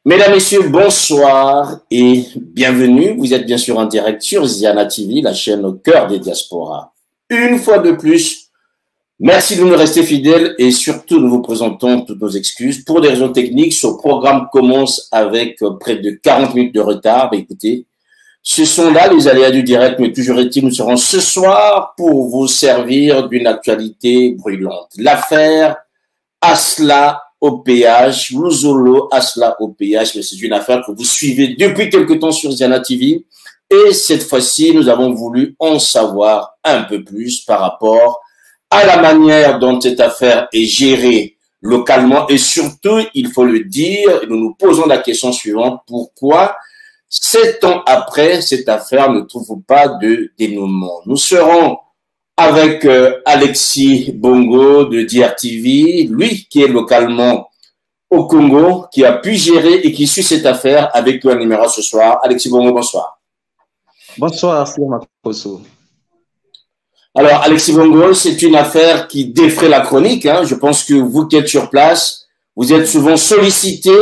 Mesdames, Messieurs, bonsoir et bienvenue. Vous êtes bien sûr en direct sur Ziana TV, la chaîne au cœur des diasporas. Une fois de plus, merci de nous rester fidèles et surtout nous vous présentons toutes nos excuses. Pour des raisons techniques, ce programme commence avec près de 40 minutes de retard. Écoutez, ce sont là les aléas du direct, mais toujours est-il, nous serons ce soir pour vous servir d'une actualité brûlante. L'affaire Asla OPH, Luzolo Asla OPH, mais c'est une affaire que vous suivez depuis quelque temps sur Ziana TV. Et cette fois-ci, nous avons voulu en savoir un peu plus par rapport à la manière dont cette affaire est gérée localement. Et surtout, il faut le dire, nous nous posons la question suivante, pourquoi 7 ans après, cette affaire ne trouve pas de dénouement? Nous serons avec Alexis Bongo de DRTV, lui qui est localement au Congo, qui a pu gérer et qui suit cette affaire avec nous animera ce soir. Alexis Bongo, bonsoir. Bonsoir, c'est Makoso. Alors, Alexis Bongo, c'est une affaire qui défraie la chronique. Je pense que vous qui êtes sur place, vous êtes souvent sollicité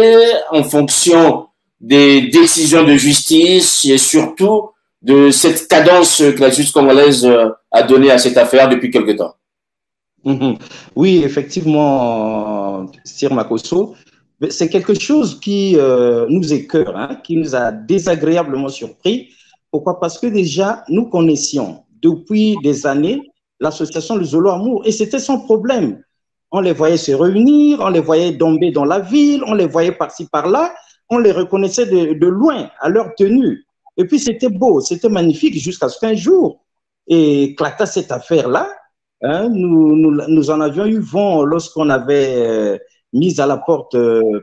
en fonction des décisions de justice et surtout de cette cadence que la justice congolaise a donnée à cette affaire depuis quelque temps. Oui, effectivement, Sir Makoso, c'est quelque chose qui nous écœure, qui nous a désagréablement surpris. Pourquoi? Parce que déjà, nous connaissions depuis des années l'association Luzolo Amour et c'était son problème. On les voyait se réunir, on les voyait tomber dans la ville, on les voyait par-ci, par-là, on les reconnaissait de loin à leur tenue. Et puis c'était beau, c'était magnifique jusqu'à ce qu'un jour éclata cette affaire-là. Nous en avions eu vent lorsqu'on avait mis à la porte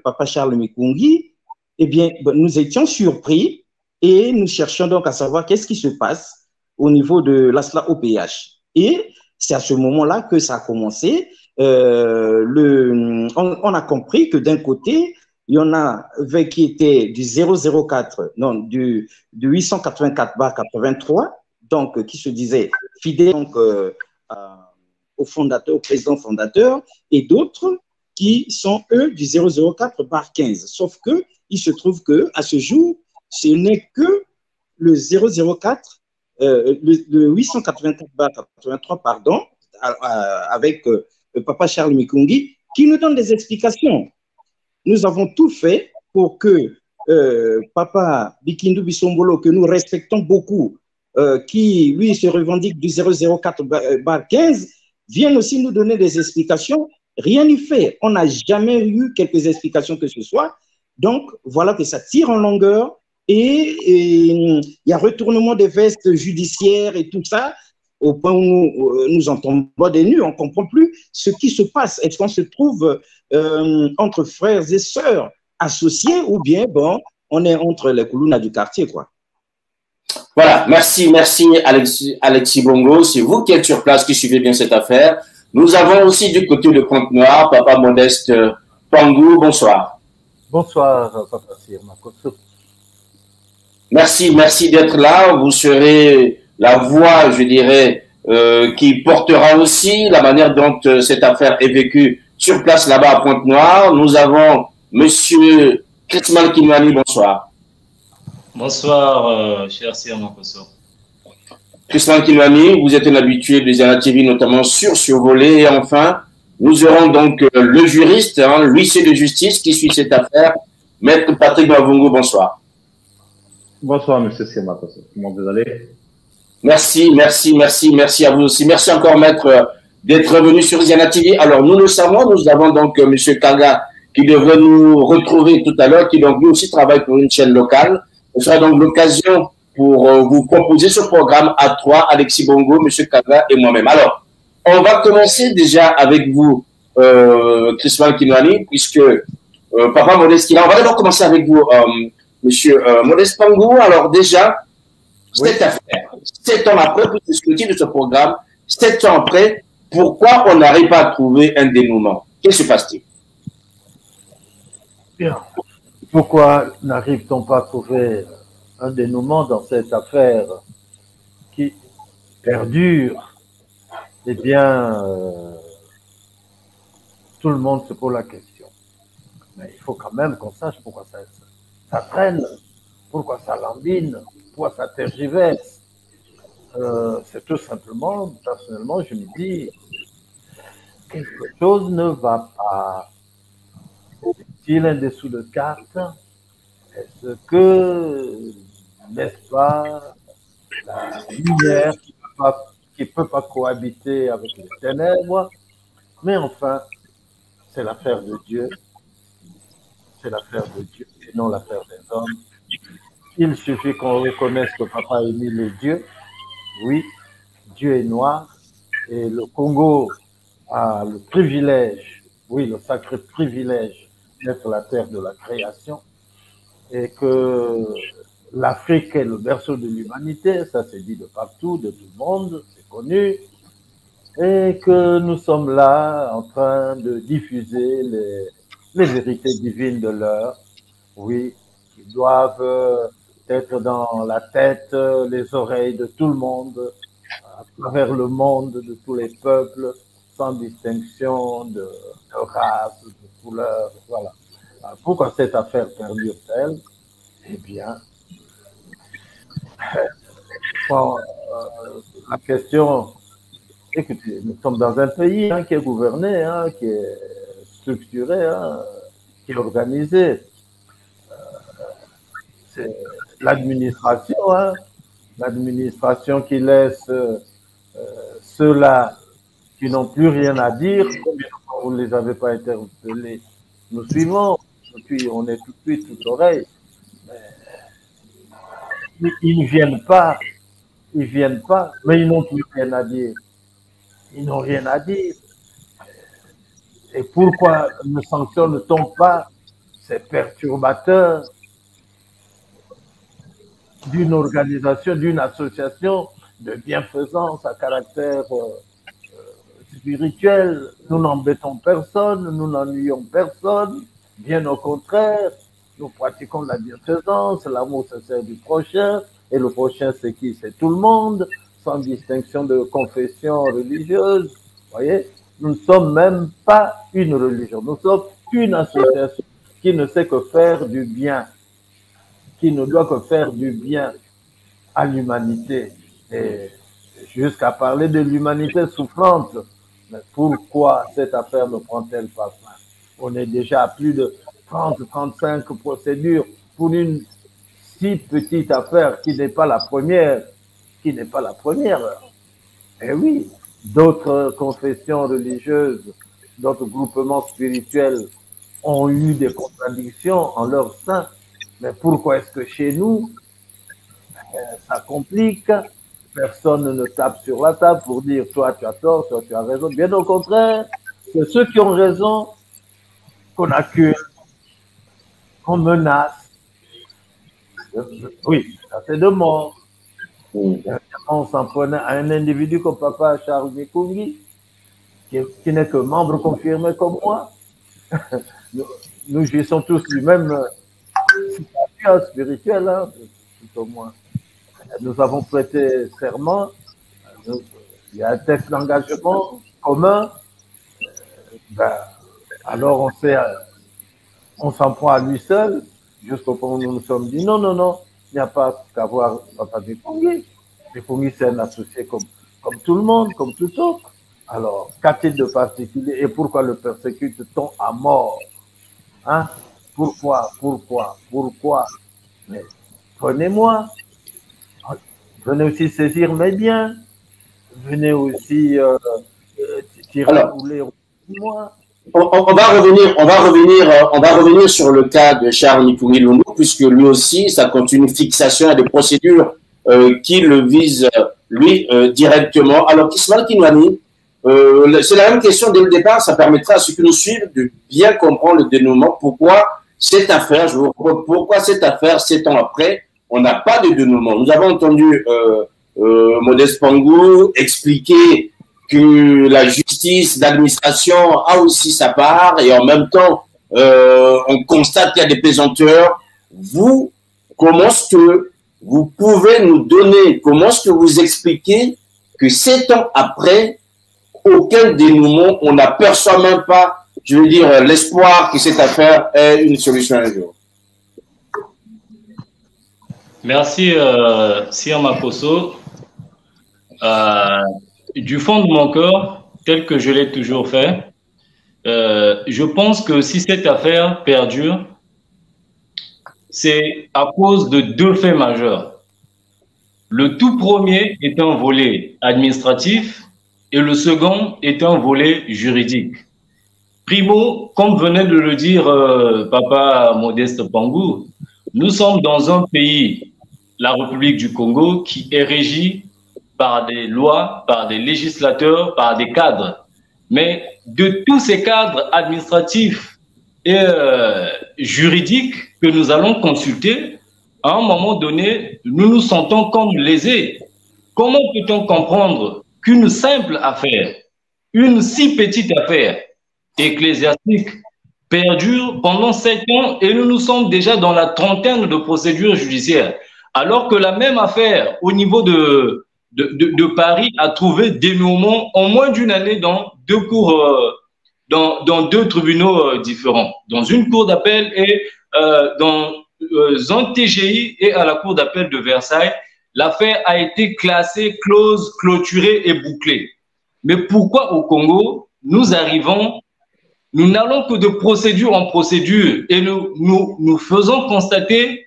Papa Charles Mikungi. Eh bien, nous étions surpris et nous cherchions donc à savoir qu'est-ce qui se passe au niveau de l'ASLA OPH. Et c'est à ce moment-là que ça a commencé. On a compris que d'un côté, il y en a qui était du 004, non, du 884/83, donc qui se disait fidèle donc, au fondateur, au président fondateur, et d'autres qui sont eux du 004/15. Sauf que il se trouve que à ce jour, ce n'est que le 004, le 884/83, pardon, avec Papa Charles Mikungi, qui nous donne des explications. Nous avons tout fait pour que Papa Bikindu Bisombolo, que nous respectons beaucoup, qui lui se revendique du 004/15, vienne aussi nous donner des explications. Rien n'y fait. On n'a jamais eu quelques explications que ce soit. Donc, voilà que ça tire en longueur et il y a retournement des vestes judiciaires et tout ça, au point où nous en tombons des nues, on ne comprend plus ce qui se passe. Est-ce qu'on se trouve entre frères et sœurs associés ou bien, bon, on est entre les Koulouna du quartier, quoi. Voilà, merci Alexis Bongo. C'est vous qui êtes sur place, qui suivez bien cette affaire. Nous avons aussi du côté de Pointe-Noire, Papa Modeste Pangou, bonsoir. Bonsoir, Papa Sir Makoso. Merci d'être là. Vous serez la voix, je dirais, qui portera aussi la manière dont cette affaire est vécue sur place là-bas à Pointe-Noire. Nous avons Monsieur Christman Kinwani, bonsoir. Bonsoir, cher Sir Makoso. Christman Kinwani, vous êtes un habitué de Ziana TV, notamment sur Survolé. Et enfin, nous aurons donc le juriste, l'huissier de justice qui suit cette affaire, Maître Patrick Mavungo, bonsoir. Bonsoir, monsieur Sir Makoso. Comment vous allez? Merci à vous aussi. Merci encore, Maître, d'être venu sur Ziana TV. Alors, nous le savons, nous avons donc Monsieur Kaga qui devrait nous retrouver tout à l'heure, qui donc lui aussi travaille pour une chaîne locale. Ce sera donc l'occasion pour vous proposer ce programme à trois, Alexis Bongo, Monsieur Kaga et moi-même. Alors, on va commencer déjà avec vous, Christophe Kinwani, puisque Papa Modeste Kina, on va d'abord commencer avec vous, Monsieur Modeste Pangou. Alors déjà, cette affaire, 7 ans après, pour discuter de ce programme, 7 ans après, pourquoi on n'arrive pas à trouver un dénouement? Qu'est-ce qui se passe-t-il? Bien. Pourquoi n'arrive-t-on pas à trouver un dénouement dans cette affaire qui perdure? Eh bien, tout le monde se pose la question. Mais il faut quand même qu'on sache pourquoi ça traîne? Pourquoi ça lambine? Pourquoi ça tergiverse? C'est tout simplement, personnellement, je me dis, quelque chose ne va pas. S'il y a un dessous de carte, est-ce que, n'est-ce pas, la lumière qui peut pas cohabiter avec les ténèbres? Mais enfin, c'est l'affaire de Dieu. C'est l'affaire de Dieu et non l'affaire des hommes. Il suffit qu'on reconnaisse que Papa Émile est Dieu. Oui, Dieu est noir. Et le Congo a le privilège, oui, le sacré privilège d'être la terre de la création. Et que l'Afrique est le berceau de l'humanité, ça c'est dit de partout, de tout le monde, c'est connu. Et que nous sommes là en train de diffuser les vérités divines de l'heure, oui, qui doivent être dans la tête, les oreilles de tout le monde, à travers le monde, de tous les peuples, sans distinction de race, de couleur, voilà. Alors, pourquoi cette affaire perdure-t-elle? Eh bien, bon, la question, écoutez, nous sommes dans un pays qui est gouverné, qui est structuré, qui est organisé. C'est l'administration, l'administration qui laisse ceux-là qui n'ont plus rien à dire. Combien de fois vous ne les avez pas interpellés? Nous suivons, et puis on est tout de suite tout oreille. Ils ne viennent pas, mais ils n'ont plus rien à dire. Ils n'ont rien à dire. Et pourquoi ne sanctionne-t-on pas ces perturbateurs d'une organisation, d'une association de bienfaisance à caractère spirituel? Nous n'embêtons personne, nous n'ennuyons personne, bien au contraire, nous pratiquons la bienfaisance, l'amour sincère du prochain, et le prochain c'est qui? C'est tout le monde, sans distinction de confession religieuse, voyez? Nous ne sommes même pas une religion, nous sommes une association qui ne sait que faire du bien, qui ne doit que faire du bien à l'humanité. Et jusqu'à parler de l'humanité souffrante, mais pourquoi cette affaire ne prend-elle pas fin? On est déjà à plus de 30-35 procédures pour une si petite affaire qui n'est pas la première, Et oui, d'autres confessions religieuses, d'autres groupements spirituels ont eu des contradictions en leur sein. Mais pourquoi est-ce que chez nous, ça complique? Personne ne tape sur la table pour dire toi tu as tort, toi tu as raison. Bien au contraire, c'est ceux qui ont raison qu'on accuse, qu'on menace. Oui, ça c'est de mort. On s'en prenait à un individu comme Papa Charles Nikungi, qui n'est que membre confirmé comme moi. Nous jouissons tous du même spirituel, tout au moins. Nous avons prêté serment, il y a un texte d'engagement commun, alors on s'en prend à lui seul, jusqu'au point où nous nous sommes dit non, il n'y a pas qu'à voir Papa Nikungi. Nikungi, c'est un associé comme tout le monde, comme tout autre. Alors, qu'a-t-il de particulier et pourquoi le persécute-t-on à mort? Pourquoi? Mais prenez-moi. Venez aussi saisir mes biens. Venez aussi tirer à bouler moi. On va revenir sur le cas de Charles Nikungi Lundu, puisque lui aussi, ça continue une fixation à des procédures qui le visent lui directement. Alors, Kismal Kinwani, c'est la même question dès le départ, ça permettra à ceux qui nous suivent de bien comprendre le dénouement. Pourquoi cette affaire, 7 ans après, on n'a pas de dénouement? Nous avons entendu Modeste Pangou expliquer que la justice d'administration a aussi sa part et en même temps, on constate qu'il y a des pesanteurs. Vous, comment est-ce que vous pouvez nous donner, comment est-ce que vous expliquez que 7 ans après, aucun dénouement, on n'aperçoit même pas, je veux dire, l'espoir que cette affaire ait une solution un jour? Merci, Sir Makosso. Du fond de mon cœur, tel que je l'ai toujours fait, je pense que si cette affaire perdure, c'est à cause de deux faits majeurs. Le tout premier est un volet administratif et le second est un volet juridique. Primo, comme venait de le dire Papa Modeste Pangou, nous sommes dans un pays, la République du Congo, qui est régi par des lois, par des législateurs, par des cadres. Mais de tous ces cadres administratifs et juridiques que nous allons consulter, à un moment donné, nous nous sentons comme lésés. Comment peut-on comprendre qu'une simple affaire, une si petite affaire ecclésiastique perdure pendant 7 ans et nous sommes déjà dans la trentaine de procédures judiciaires, alors que la même affaire au niveau de Paris a trouvé dénouement en moins d'une année dans deux cours, dans deux tribunaux différents, dans une cour d'appel et dans un TGI et à la cour d'appel de Versailles. L'affaire a été classée, close, clôturée et bouclée. Mais pourquoi au Congo, nous arrivons, nous n'allons que de procédure en procédure et nous faisons constater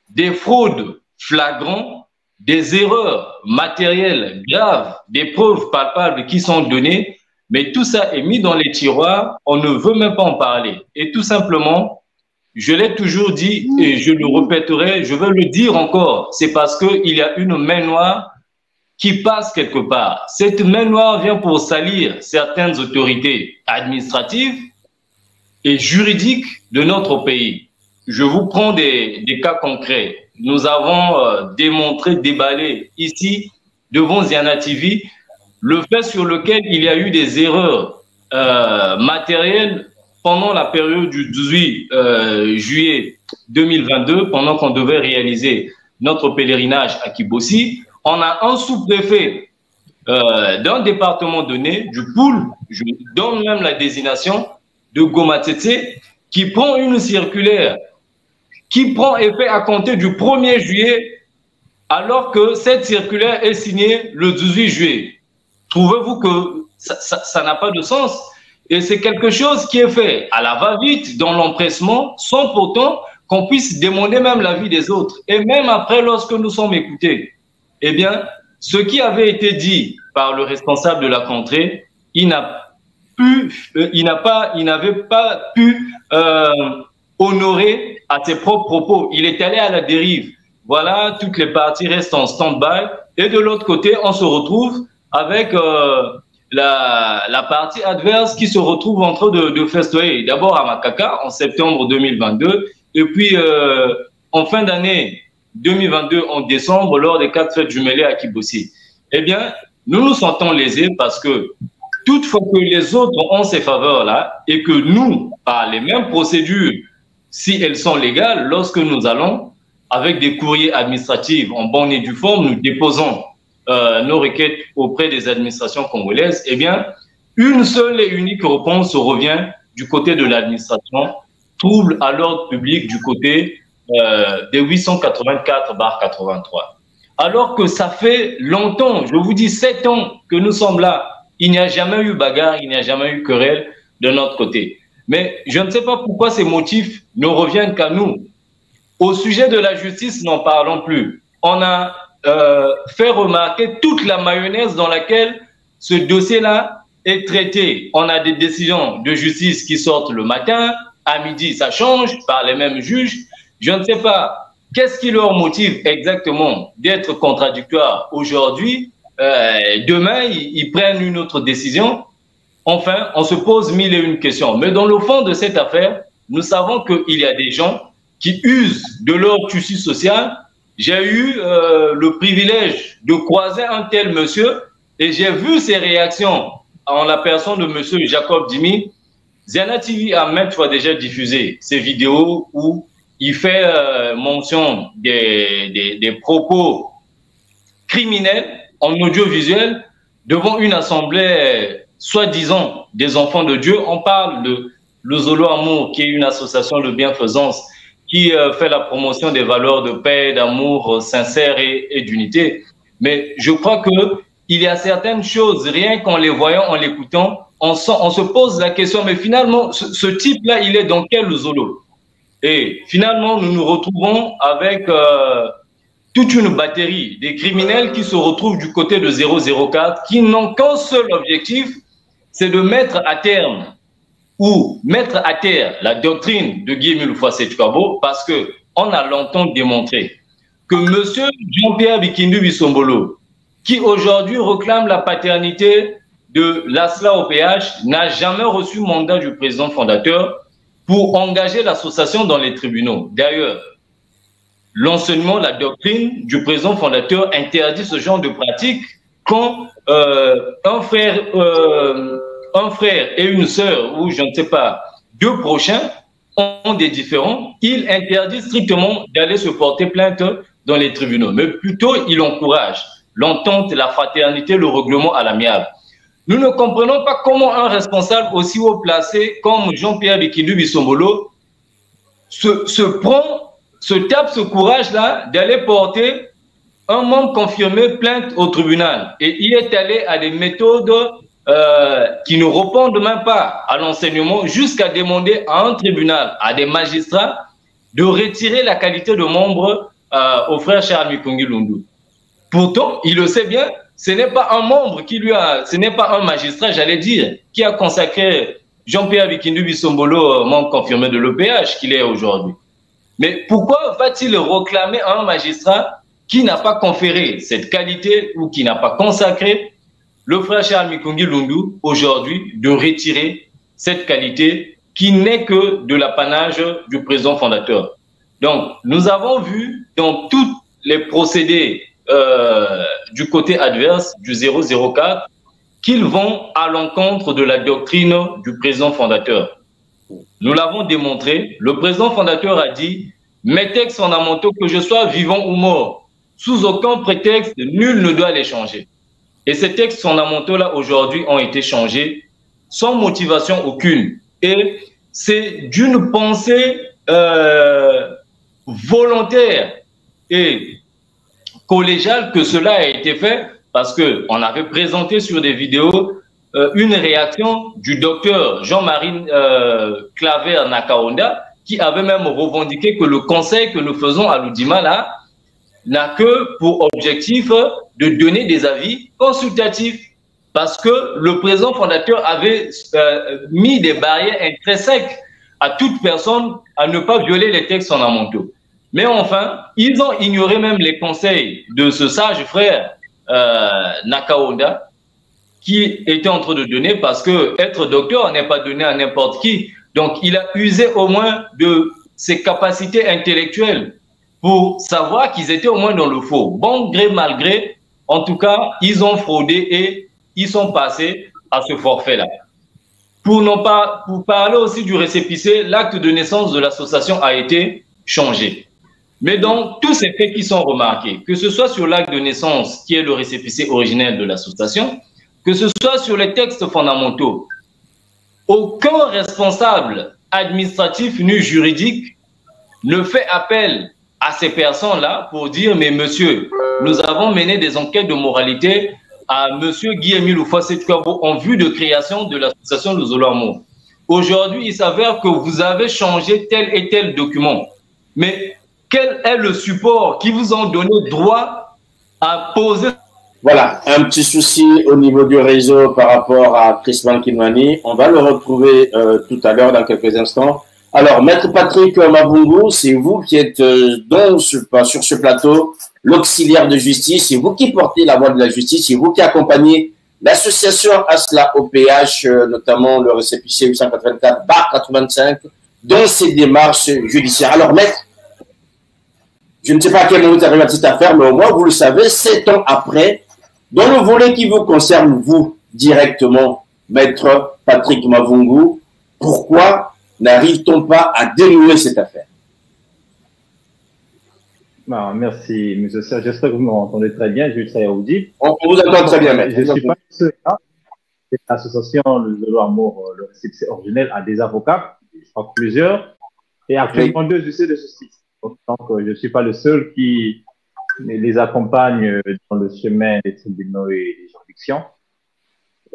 des fraudes flagrantes, des erreurs matérielles graves, des preuves palpables qui sont données, mais tout ça est mis dans les tiroirs, on ne veut même pas en parler. Et tout simplement, je l'ai toujours dit et je le répéterai, je veux le dire encore, c'est parce qu'il y a une main noire qui passe quelque part. Cette main noire vient pour salir certaines autorités administratives et juridiques de notre pays. Je vous prends des cas concrets. Nous avons démontré, déballé ici, devant Ziana TV, le fait sur lequel il y a eu des erreurs matérielles pendant la période du 18 juillet 2022, pendant qu'on devait réaliser notre pèlerinage à Kibossi. On a un sous-préfet d'un département donné, du Poul, je donne même la désignation, de Gomatete, qui prend une circulaire, qui prend effet à compter du 1er juillet, alors que cette circulaire est signée le 18 juillet. Trouvez-vous que ça n'a pas de sens? Et c'est quelque chose qui est fait à la va-vite, dans l'empressement, sans pourtant qu'on puisse demander même l'avis des autres. Et même après, lorsque nous sommes écoutés, eh bien, ce qui avait été dit par le responsable de la contrée, il n'avait pas pu honorer à ses propres propos. Il est allé à la dérive. Voilà, toutes les parties restent en stand-by. Et de l'autre côté, on se retrouve avec la partie adverse qui se retrouve en train de festoyer. D'abord à Makaka en septembre 2022 et puis en fin d'année 2022 en décembre lors des 4 fêtes jumelées à Kibossi. Eh bien, nous nous sentons lésés parce que toutefois que les autres ont ces faveurs-là et que nous, par les mêmes procédures, si elles sont légales, lorsque nous allons avec des courriers administratifs en bonne et due forme, nous déposons nos requêtes auprès des administrations congolaises, eh bien, une seule et unique réponse revient du côté de l'administration, trouble à l'ordre public du côté des 884/83. Alors que ça fait longtemps, je vous dis 7 ans que nous sommes là, il n'y a jamais eu bagarre, il n'y a jamais eu querelle de notre côté. Mais je ne sais pas pourquoi ces motifs ne reviennent qu'à nous. Au sujet de la justice, n'en parlons plus. On a fait remarquer toute la mayonnaise dans laquelle ce dossier-là est traité. On a des décisions de justice qui sortent le matin, à midi ça change par les mêmes juges. Je ne sais pas qu'est-ce qui leur motive exactement d'être contradictoires aujourd'hui. Demain, ils prennent une autre décision. Enfin, on se pose 1001 questions. Mais dans le fond de cette affaire, nous savons qu'il y a des gens qui usent de leur tissu social. J'ai eu le privilège de croiser un tel monsieur et j'ai vu ses réactions en la personne de monsieur Jacob Dimi. Ziana TV a maintes fois déjà diffusé ces vidéos où il fait mention des propos criminels en audiovisuel devant une assemblée soi-disant des enfants de Dieu. On parle de le Zolo Amour, qui est une association de bienfaisance qui fait la promotion des valeurs de paix, d'amour sincère et d'unité. Mais je crois qu'il y a certaines choses, rien qu'en les voyant, en l'écoutant, on se pose la question, mais finalement, ce type-là, il est dans quel zolo? Et finalement, nous nous retrouvons avec toute une batterie des criminels qui se retrouvent du côté de 004, qui n'ont qu'un seul objectif, c'est de mettre à terme ou mettre à terre la doctrine de Guy-Émile Houphouët-Boigny, parce qu'on a longtemps démontré que M. Jean-Pierre Bikindu Bisombolo, qui aujourd'hui réclame la paternité de l'ASLA au PH, n'a jamais reçu mandat du président fondateur pour engager l'association dans les tribunaux. D'ailleurs, l'enseignement, la doctrine du président fondateur interdit ce genre de pratique quand un frère et une sœur, ou je ne sais pas, deux prochains ont des différends, il interdit strictement d'aller se porter plainte dans les tribunaux. Mais plutôt, il encourage l'entente, la fraternité, le règlement à l'amiable. Nous ne comprenons pas comment un responsable aussi haut placé comme Jean-Pierre Bikindu Bisombolo se tape ce courage-là d'aller porter un membre confirmé plainte au tribunal. Et il est allé à des méthodes qui ne répondent même pas à l'enseignement, jusqu'à demander à un tribunal, à des magistrats, de retirer la qualité de membre au frère Charles Mikongi Lundu. Pourtant, il le sait bien, ce n'est pas un membre ce n'est pas un magistrat, j'allais dire, qui a consacré Jean-Pierre Bikindu Bisombolo, membre confirmé de l'EPH, qu'il est aujourd'hui. Mais pourquoi va-t-il réclamer à un magistrat qui n'a pas conféré cette qualité ou qui n'a pas consacré le frère Charles Mikongi Lundu aujourd'hui de retirer cette qualité qui n'est que de l'apanage du président fondateur? Donc, nous avons vu dans tous les procédés du côté adverse du 004 qu'ils vont à l'encontre de la doctrine du président fondateur. Nous l'avons démontré. Le président fondateur a dit « Mes textes fondamentaux, que je sois vivant ou mort, sous aucun prétexte, nul ne doit les changer. » Et ces textes fondamentaux-là, aujourd'hui, ont été changés sans motivation aucune. Et c'est d'une pensée volontaire et collégiale que cela a été fait, parce qu'on avait présenté sur des vidéos une réaction du docteur Jean-Marie Claver Nakaonda, qui avait même revendiqué que le conseil que nous faisons à l'Oudima là n'a que pour objectif de donner des avis consultatifs, parce que le président fondateur avait mis des barrières intrinsèques à toute personne à ne pas violer les textes fondamentaux. Mais enfin, ils ont ignoré même les conseils de ce sage frère Nakaonda, qui était en train de donner, parce que être docteur n'est pas donné à n'importe qui. Donc, il a usé au moins de ses capacités intellectuelles pour savoir qu'ils étaient au moins dans le faux. Bon gré, mal gré, en tout cas, ils ont fraudé et ils sont passés à ce forfait-là. Pour parler aussi du récépissé, l'acte de naissance de l'association a été changé. Mais dans tous ces faits qui sont remarqués, que ce soit sur l'acte de naissance, qui est le récépissé originel de l'association, que ce soit sur les textes fondamentaux, aucun responsable administratif ni juridique ne fait appel à ces personnes-là pour dire « Mais monsieur, nous avons mené des enquêtes de moralité à monsieur Guy-Émile Houphouët-Boigny en vue de création de l'association de Zolo-Amour. Aujourd'hui, il s'avère que vous avez changé tel et tel document. Mais quel est le support qui vous a donné droit à poser ?» Voilà, un petit souci au niveau du réseau par rapport à Chrisman Kimani. On va le retrouver tout à l'heure, dans quelques instants. Alors, Maître Patrick Mavungu, c'est vous qui êtes sur ce plateau, l'auxiliaire de justice, c'est vous qui portez la voix de la justice, c'est vous qui accompagnez l'association ASLA OPH, notamment le récépissé 884/85, dans ses démarches judiciaires. Alors, Maître, je ne sais pas à quel moment vous arrivez à cette affaire, mais au moins vous le savez, 7 ans après, dans le volet qui vous concerne, vous, directement, Maître Patrick Mavungu, pourquoi n'arrive-t-on pas à dénouer cette affaire? Non, merci, M. Serge. J'espère que vous m'entendez très bien. Je suis audible. On vous entend très bien, Maître. Je ne suis pas seul. L'association Le Zolo-Amour, le récépissé originel, a des avocats, je crois plusieurs. et actuellement 2 huissiers de justice. Donc, je ne suis pas le seul qui les accompagne dans le chemin des tribunaux et des juridictions.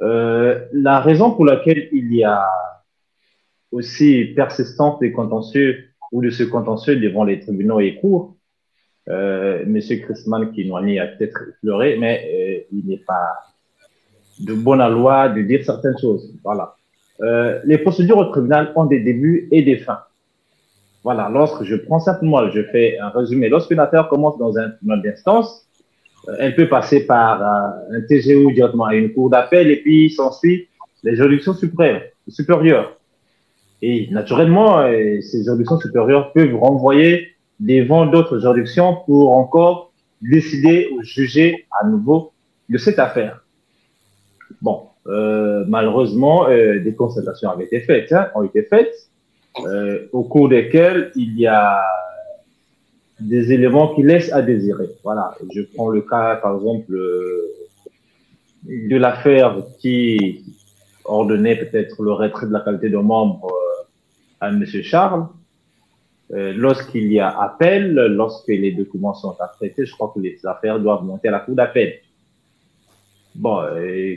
La raison pour laquelle il y a aussi persistance des contentieux ou de ce contentieux devant les tribunaux et cours, Monsieur Christman Kinwani a peut-être effleuré, mais il n'est pas de bonne loi de dire certaines choses. Voilà. Les procédures au tribunal ont des débuts et des fins. Voilà. Lorsque je prends simplement, je fais un résumé. Lorsqu'une affaire commence dans un tribunal d'instance, elle peut passer par un TGO directement à une cour d'appel et puis s'ensuit les juridictions suprêmes, supérieures. Et naturellement, ces juridictions supérieures peuvent renvoyer devant d'autres juridictions pour encore décider ou juger à nouveau de cette affaire. Bon, malheureusement, des constatations ont été faites, au cours desquelles il y a des éléments qui laissent à désirer. Voilà, je prends le cas, par exemple, de l'affaire qui ordonnait peut-être le retrait de la qualité de membre à M. Charles. Lorsqu'il y a appel, lorsque les documents sont à traiter, je crois que les affaires doivent monter à la cour d'appel. Bon,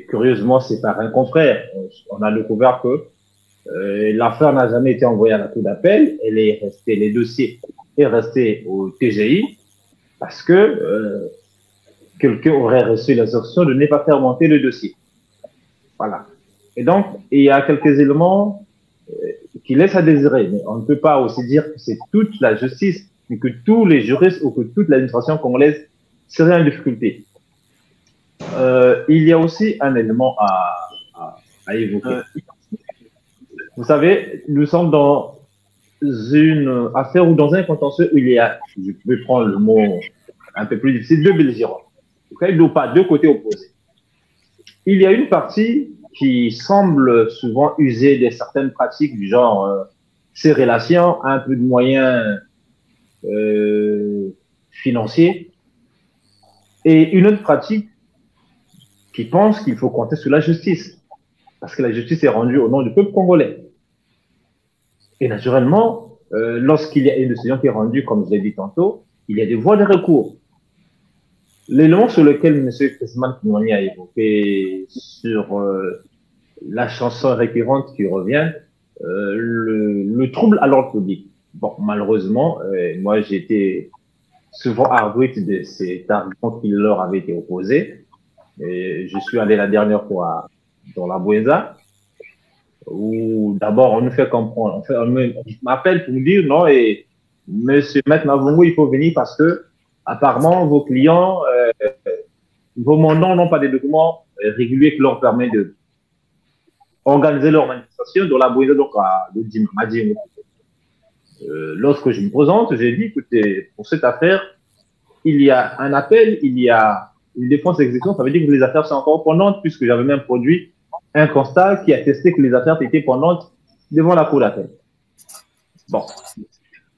curieusement, c'est par un confrère. On a découvert que l'affaire n'a jamais été envoyée à la cour d'appel. Elle est restée, les dossiers est resté au TGI parce que quelqu'un aurait reçu l'instruction de ne pas faire monter le dossier. Voilà. Et donc, il y a quelques éléments qui laissent à désirer, mais on ne peut pas aussi dire que c'est toute la justice, mais que tous les juristes ou que toute l'administration congolaise serait en difficulté. Il y a aussi un élément à évoquer. Vous savez, nous sommes dans une affaire ou dans un contentieux où il y a, je vais prendre le mot un peu plus difficile, deux belligérants. Okay? Pas deux côtés opposés. Il y a une partie qui semble souvent user de certaines pratiques du genre ces relations, un peu de moyens financiers, et une autre pratique qui pense qu'il faut compter sur la justice, parce que la justice est rendue au nom du peuple congolais. Et naturellement, lorsqu'il y a une décision qui est rendue, comme je l'ai dit tantôt, il y a des voies de recours. L'élément sur lequel M. Christman Kinwani a évoqué sur la chanson récurrente qui revient, le trouble à l'ordre public. Bon, malheureusement, moi j'ai été souvent arbitre de cet argument qui leur avait été opposé. Et je suis allé la dernière fois dans la Bouéza, où d'abord on nous fait comprendre, on m'appelle pour me dire non, et Monsieur Maître Mavungu, il faut venir parce que apparemment vos clients, vos mandants n'ont pas des documents réguliers qui leur permettent de organiser leur manifestation dans la Bouéza, donc à Madi. Lorsque je me présente, j'ai dit, écoutez, pour cette affaire, il y a un appel, il y a une défense d'exécution, ça veut dire que les affaires sont encore pendantes, puisque j'avais même produit un constat qui attestait que les affaires étaient pendantes devant la cour d'appel. Bon,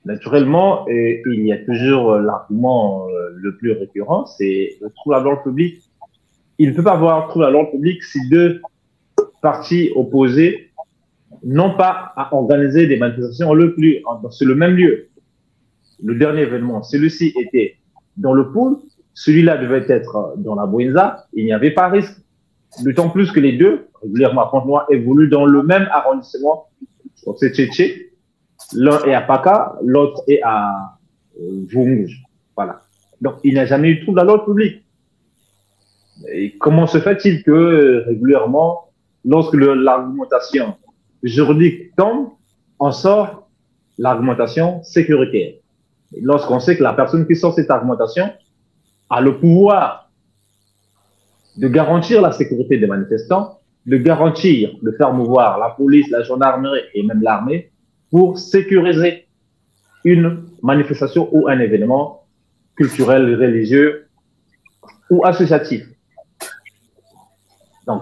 naturellement, il y a toujours l'argument le plus récurrent, c'est le trouble à l'ordre public. Il ne peut pas avoir trouble à l'ordre public si deux parties opposées n'ont pas à organiser des manifestations sur le même lieu. Le dernier événement, celui-ci était dans le pôle, celui-là devait être dans la Bouéza, il n'y avait pas risque. D'autant plus que les deux, régulièrement à Pointe-Noire, évoluent dans le même arrondissement. Donc c'est Tchétché. L'un est à Paka, l'autre est à Vunguj. Voilà. Donc il n'y a jamais eu de trouble à l'ordre public. Et comment se fait-il que régulièrement, lorsque l'argumentation juridique tombe, on sort l'argumentation sécuritaire? Lorsqu'on sait que la personne qui sort cette argumentation a le pouvoir de garantir la sécurité des manifestants, de garantir, de faire mouvoir la police, la gendarmerie et même l'armée pour sécuriser une manifestation ou un événement culturel, religieux ou associatif. Donc,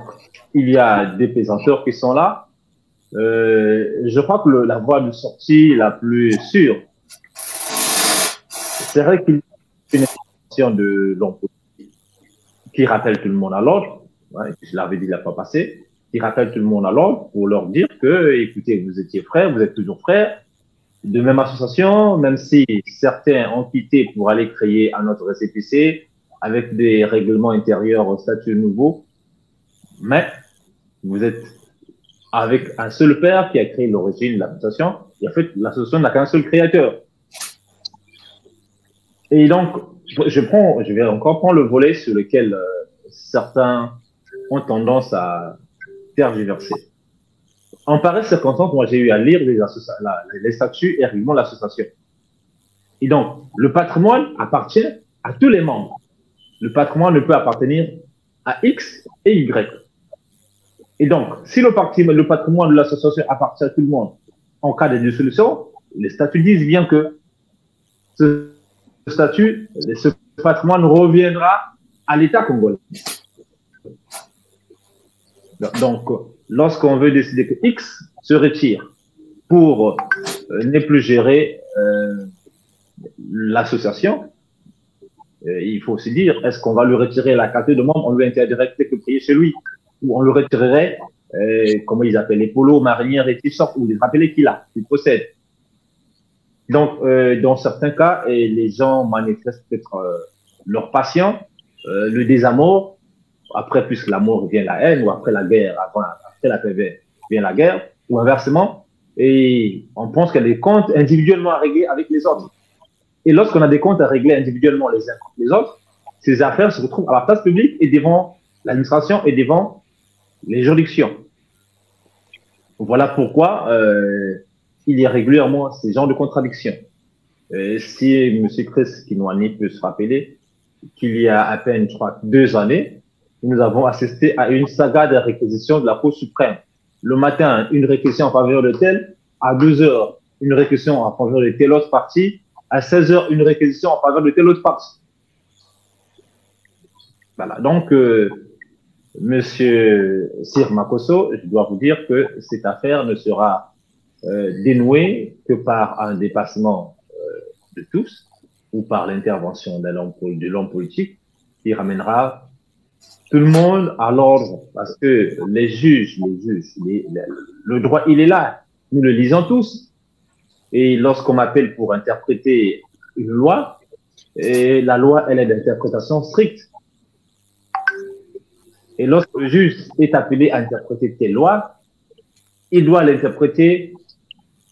il y a des pesanteurs qui sont là. Je crois que la voie de sortie la plus sûre, c'est vrai qu'il y a une expression de l'homme qui rappelle tout le monde à l'ordre. Ouais, je l'avais dit la fois passée, qui rappelle tout le monde à l'ordre pour leur dire que, écoutez, vous étiez frères, vous êtes toujours frères, de même association, même si certains ont quitté pour aller créer un autre récépissé avec des règlements intérieurs au statut nouveau, mais vous êtes avec un seul père qui a créé l'origine de l'association, et en fait, l'association n'a qu'un seul créateur. Et donc, je vais encore prendre le volet sur lequel certains ont tendance à tergiverser. En pareille circonstance, moi, j'ai eu à lire les statuts et règlements de l'association. Et donc, le patrimoine appartient à tous les membres. Le patrimoine ne peut appartenir à X et Y. Et donc, si le patrimoine de l'association appartient à tout le monde en cas de dissolution, les statuts disent bien que ce patrimoine reviendra à l'État congolais. Donc, lorsqu'on veut décider que X se retire pour ne plus gérer l'association, il faut aussi dire, est-ce qu'on va lui retirer la carte de membre, on lui interdirait que payer chez lui, ou on lui retirerait, comment ils appellent, les polos, marinières et t-shirts, ou les rappelés qu'il possède. Donc, dans certains cas, les gens manifestent peut-être leur passion, le désamour. Après, puisque l'amour vient la haine, ou après la guerre, après la paix vient la guerre, ou inversement. Et on pense qu'il y a des comptes individuellement à régler avec les autres. Et lorsqu'on a des comptes à régler individuellement les uns contre les autres, ces affaires se retrouvent à la place publique et devant l'administration et devant les juridictions. Voilà pourquoi il y a régulièrement ces genres de contradictions. Si M. Chris Kinwani peut se rappeler qu'il y a à peine, je crois, 2 années, nous avons assisté à une saga de réquisitions de la Cour suprême. Le matin, une réquisition en faveur de tel, à 12 heures, une réquisition en faveur de telle autre partie, à 16 heures, une réquisition en faveur de telle autre partie. Voilà. Donc, Monsieur Sir Makosso, je dois vous dire que cette affaire ne sera dénouée que par un dépassement de tous ou par l'intervention de l'homme politique qui ramènera tout le monde à l'ordre, parce que les juges, le droit, il est là. Nous le lisons tous. Et lorsqu'on m'appelle pour interpréter une loi, et la loi, elle est d'interprétation stricte. Et lorsque le juge est appelé à interpréter telle loi, il doit l'interpréter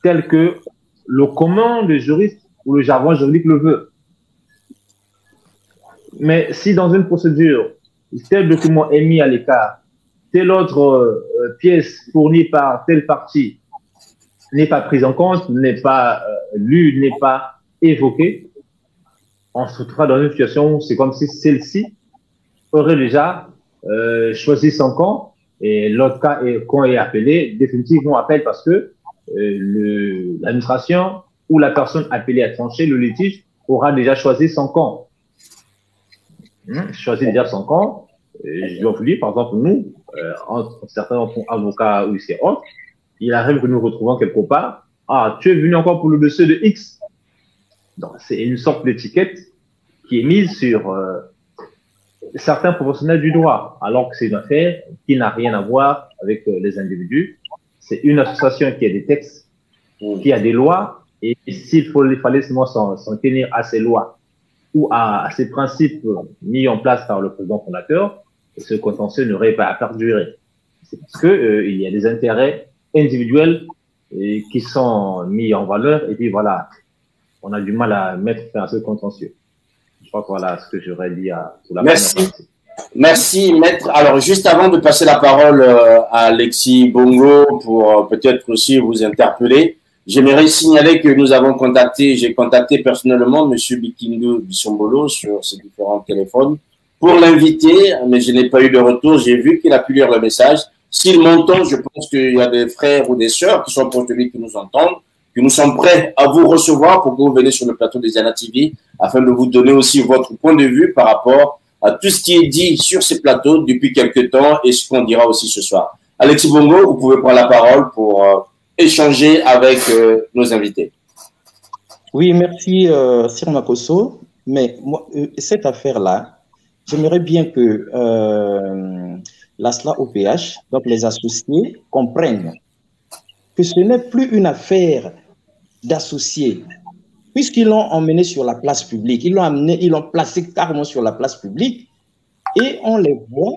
tel que le commun des juristes ou le jargon juridique le veut. Mais si dans une procédure, tel document est mis à l'écart, telle autre pièce fournie par telle partie n'est pas prise en compte, n'est pas lue, n'est pas évoquée, on se retrouvera dans une situation où c'est comme si celle-ci aurait déjà choisi son camp et l'autre cas, quand est appelé, définitivement appelle parce que l'administration ou la personne appelée à trancher le litige aura déjà choisi son camp. Choisit déjà son camp. Je dois vous dire, par exemple, nous, certains avocats ou ici autres, il arrive que nous retrouvons quelque part. Ah, tu es venu encore pour le dossier de X. Donc, c'est une sorte d'étiquette qui est mise sur certains professionnels du droit, alors que c'est une affaire qui n'a rien à voir avec les individus. C'est une association qui a des textes, qui a des lois, et s'il fallait seulement s'en tenir à ces lois ou à ces principes mis en place par le président fondateur, ce contentieux n'aurait pas à perdurer. C'est parce que il y a des intérêts individuels qui sont mis en valeur, et puis voilà, on a du mal à mettre fin à ce contentieux. Je crois que voilà ce que j'aurais dit pour la Merci. première partie. Merci, maître. Alors, juste avant de passer la parole à Alexis Bongo pour peut-être aussi vous interpeller, j'aimerais signaler que nous avons j'ai contacté personnellement M. Bikindu Bissombolo sur ses différents téléphones pour l'inviter, mais je n'ai pas eu de retour. J'ai vu qu'il a pu lire le message. S'il m'entend, je pense qu'il y a des frères ou des sœurs qui sont proches de lui qui nous entendent, que nous sommes prêts à vous recevoir pour que vous veniez sur le plateau des Ziana TV afin de vous donner aussi votre point de vue par rapport à tout ce qui est dit sur ces plateaux depuis quelques temps et ce qu'on dira aussi ce soir. Alexis Bongo, vous pouvez prendre la parole pour échanger avec nos invités. Oui, merci Sir Makosso. Mais moi, cette affaire-là, j'aimerais bien que l'ASLA OPH, donc les associés, comprennent que ce n'est plus une affaire d'associés, puisqu'ils l'ont emmené sur la place publique, ils l'ont placé carrément sur la place publique, et on les voit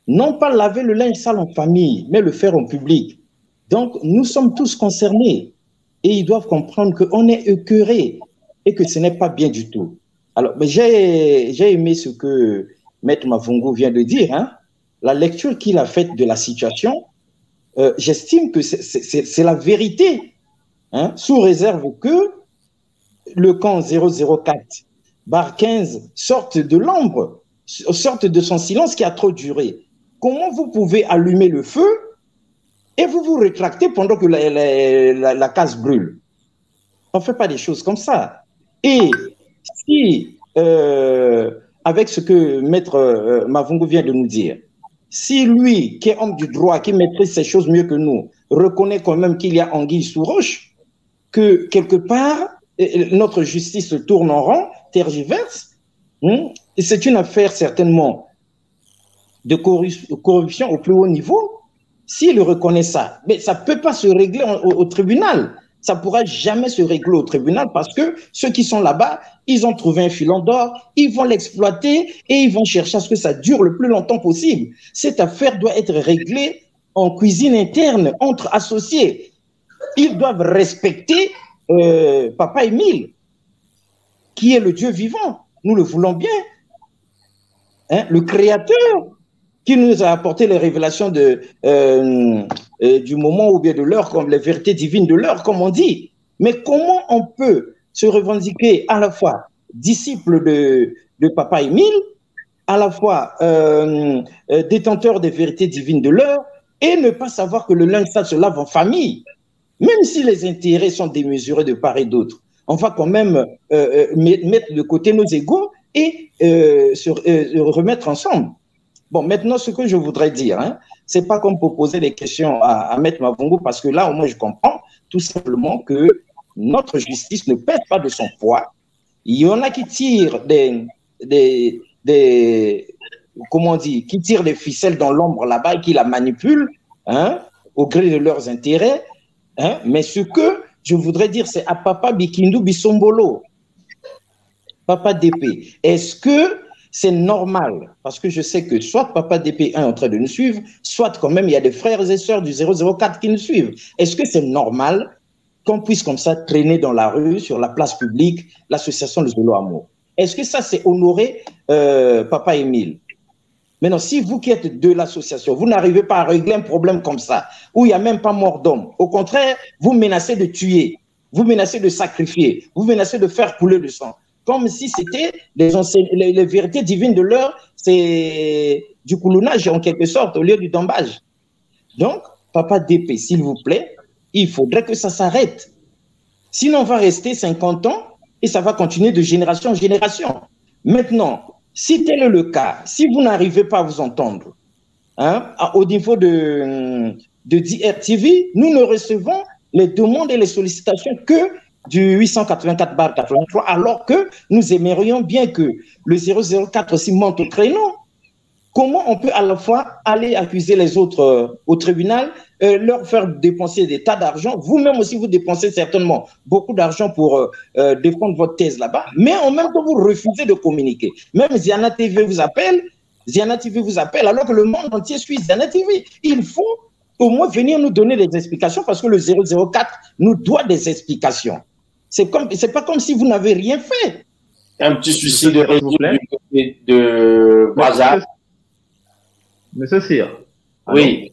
non pas laver le linge sale en famille, mais le faire en public. Donc, nous sommes tous concernés et ils doivent comprendre qu'on est écœurés et que ce n'est pas bien du tout. Alors, j'ai aimé ce que Maître Mavungu vient de dire, hein. La lecture qu'il a faite de la situation, j'estime que c'est la vérité, hein, sous réserve que le camp 004/15 sorte de l'ombre, sorte de son silence qui a trop duré. Comment vous pouvez allumer le feu et vous vous rétractez pendant que la case brûle? On ne fait pas des choses comme ça. Et si, avec ce que Maître Mavungu vient de nous dire, si lui, qui est homme du droit, qui maîtrise ces choses mieux que nous, reconnaît quand même qu'il y a anguille sous roche, que quelque part, notre justice se tourne en rond, tergiverse, et c'est une affaire certainement de corruption au plus haut niveau, s'il reconnaît ça, mais ça ne peut pas se régler au tribunal. Ça ne pourra jamais se régler au tribunal parce que ceux qui sont là-bas, ils ont trouvé un filon d'or, ils vont l'exploiter et ils vont chercher à ce que ça dure le plus longtemps possible. Cette affaire doit être réglée en cuisine interne, entre associés. Ils doivent respecter Papa Émile, qui est le Dieu vivant. Nous le voulons bien. Hein, le Créateur qui nous a apporté les révélations du moment ou bien de l'heure, comme les vérités divines de l'heure, comme on dit. Mais comment on peut se revendiquer à la fois disciple de Papa Émile, à la fois détenteur des vérités divines de l'heure, et ne pas savoir que le linge sale se lave en famille, même si les intérêts sont démesurés de part et d'autre. On va quand même mettre de côté nos égos et se remettre ensemble. Bon, maintenant, ce que je voudrais dire, hein, c'est pas comme pour poser des questions à Maître Mavungu, parce que là, au moins, je comprends tout simplement que notre justice ne pèse pas de son poids. Il y en a qui tirent comment on dit, qui tirent des ficelles dans l'ombre là-bas et qui la manipulent, hein, au gré de leurs intérêts. Hein, mais ce que je voudrais dire, c'est à Papa Bikindu Bisombolo, Papa DP, est-ce que c'est normal, parce que je sais que soit Papa DP est en train de nous suivre, soit quand même il y a des frères et sœurs du 004 qui nous suivent. Est-ce que c'est normal qu'on puisse comme ça traîner dans la rue, sur la place publique, l'association de Zolo Amour? Est-ce que ça c'est honorer Papa Émile? Maintenant, si vous qui êtes de l'association, vous n'arrivez pas à régler un problème comme ça, où il n'y a même pas mort d'homme, au contraire, vous menacez de tuer, vous menacez de sacrifier, vous menacez de faire couler le sang, comme si c'était les vérités divines de l'heure, c'est du coulounage en quelque sorte, au lieu du dambage. Donc, Papa DP, s'il vous plaît, il faudrait que ça s'arrête. Sinon, on va rester 50 ans et ça va continuer de génération en génération. Maintenant, si tel est le cas, si vous n'arrivez pas à vous entendre, hein, au niveau de DRTV, nous ne recevons les demandes et les sollicitations que du 884/83, alors que nous aimerions bien que le 004 aussi monte au créneau. Comment on peut à la fois aller accuser les autres au tribunal, leur faire dépenser des tas d'argent, vous-même aussi vous dépensez certainement beaucoup d'argent pour défendre votre thèse là-bas, mais en même temps vous refusez de communiquer. Même Ziana TV vous appelle, alors que le monde entier suit Ziana TV. Il faut au moins venir nous donner des explications parce que le 004 nous doit des explications. C'est pas comme si vous n'avez rien fait. Un petit souci de réseau du côté de Brazza. Monsieur Cyr. Oui.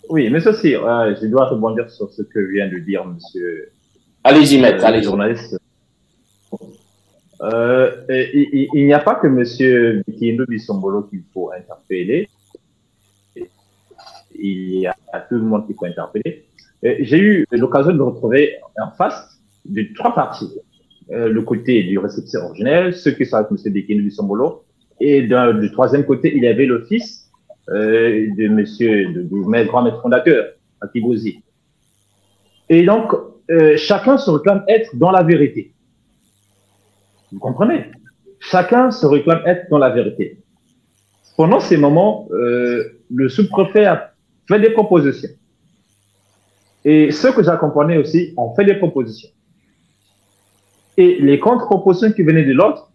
Oui, monsieur Cyr, je dois rebondir sur ce que vient de dire monsieur. Allez-y, maître, allez-y. Journaliste. Il n'y a pas que monsieur Bikindu Bisombolo qu'il faut interpeller. Il y a tout le monde qu'il faut interpeller. J'ai eu l'occasion de me retrouver en face de trois parties. Le côté du récépisseur originel, ceux qui sont avec monsieur Bikindu Bisombolo, et du troisième côté, il y avait le fils de monsieur, du grand maître fondateur, Akibozi. Et donc, chacun se réclame être dans la vérité. Vous comprenez? Chacun se réclame être dans la vérité. Pendant ces moments, le sous-préfet a fait des propositions. Et ceux que j'accompagnais aussi ont fait des propositions. Et les contre-propositions qui venaient de l'autre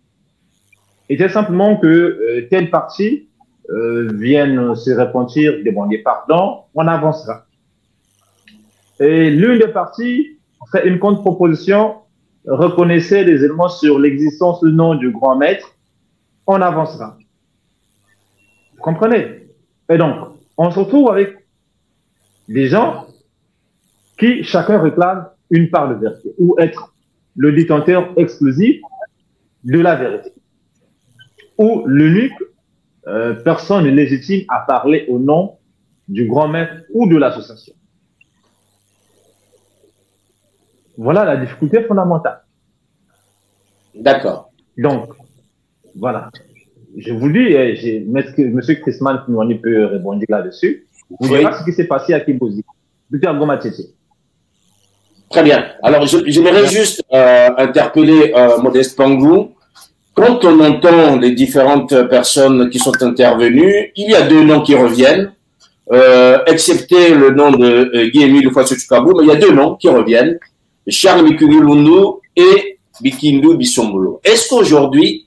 étaient simplement que tel parti vienne se repentir, demander pardon, on avancera. Et l'une des parties fait une contre-proposition, reconnaissait des éléments sur l'existence ou non du grand maître, on avancera. Vous comprenez? Et donc, on se retrouve avec des gens qui chacun réclame une part de vérité ou être le détenteur exclusif de la vérité ou l'unique personne légitime à parler au nom du grand maître ou de l'association. Voilà la difficulté fondamentale. D'accord. Donc, voilà. Je vous dis, M. Christman Kimwani peut répondre là-dessus. Vous verrez ce qui s'est passé à Kibozi. Très bien. Alors, j'aimerais juste interpeller Modeste Pangou. Quand on entend les différentes personnes qui sont intervenues, il y a deux noms qui reviennent, excepté le nom de Guy-Émile Houphouët-Boigny, mais il y a deux noms qui reviennent, Charles Mikuli Lundu et Bikindu Bissombolo. Est-ce qu'aujourd'hui,